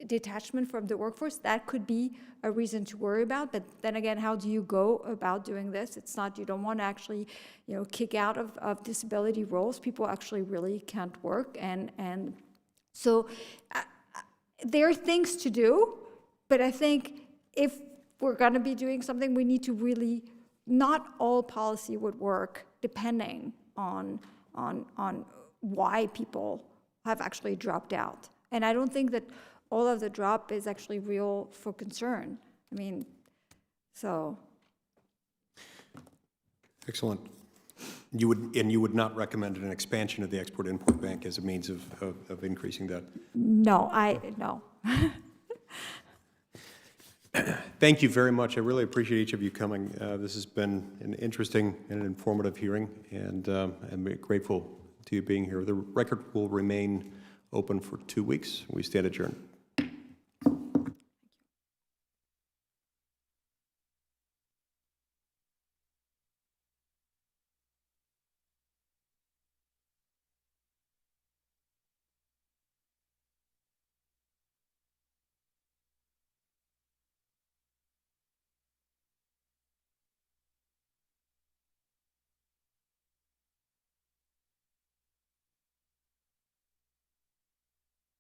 detachment from the workforce, that could be a reason to worry about. But then again, how do you go about doing this? It's not, you don't want to actually, kick out of disability roles. People actually really can't work. And so there are things to do, but I think if we're going to be doing something, we need to really, not all policy would work depending on why people have actually dropped out. And I don't think that all of the drop is actually real for concern. I mean, so. Excellent. You would not recommend an expansion of the Export-Import Bank as a means of increasing that? No, no. Thank you very much. I really appreciate each of you coming. This has been an interesting and an informative hearing, and I'm grateful to you being here. The record will remain open for 2 weeks. We stand adjourned.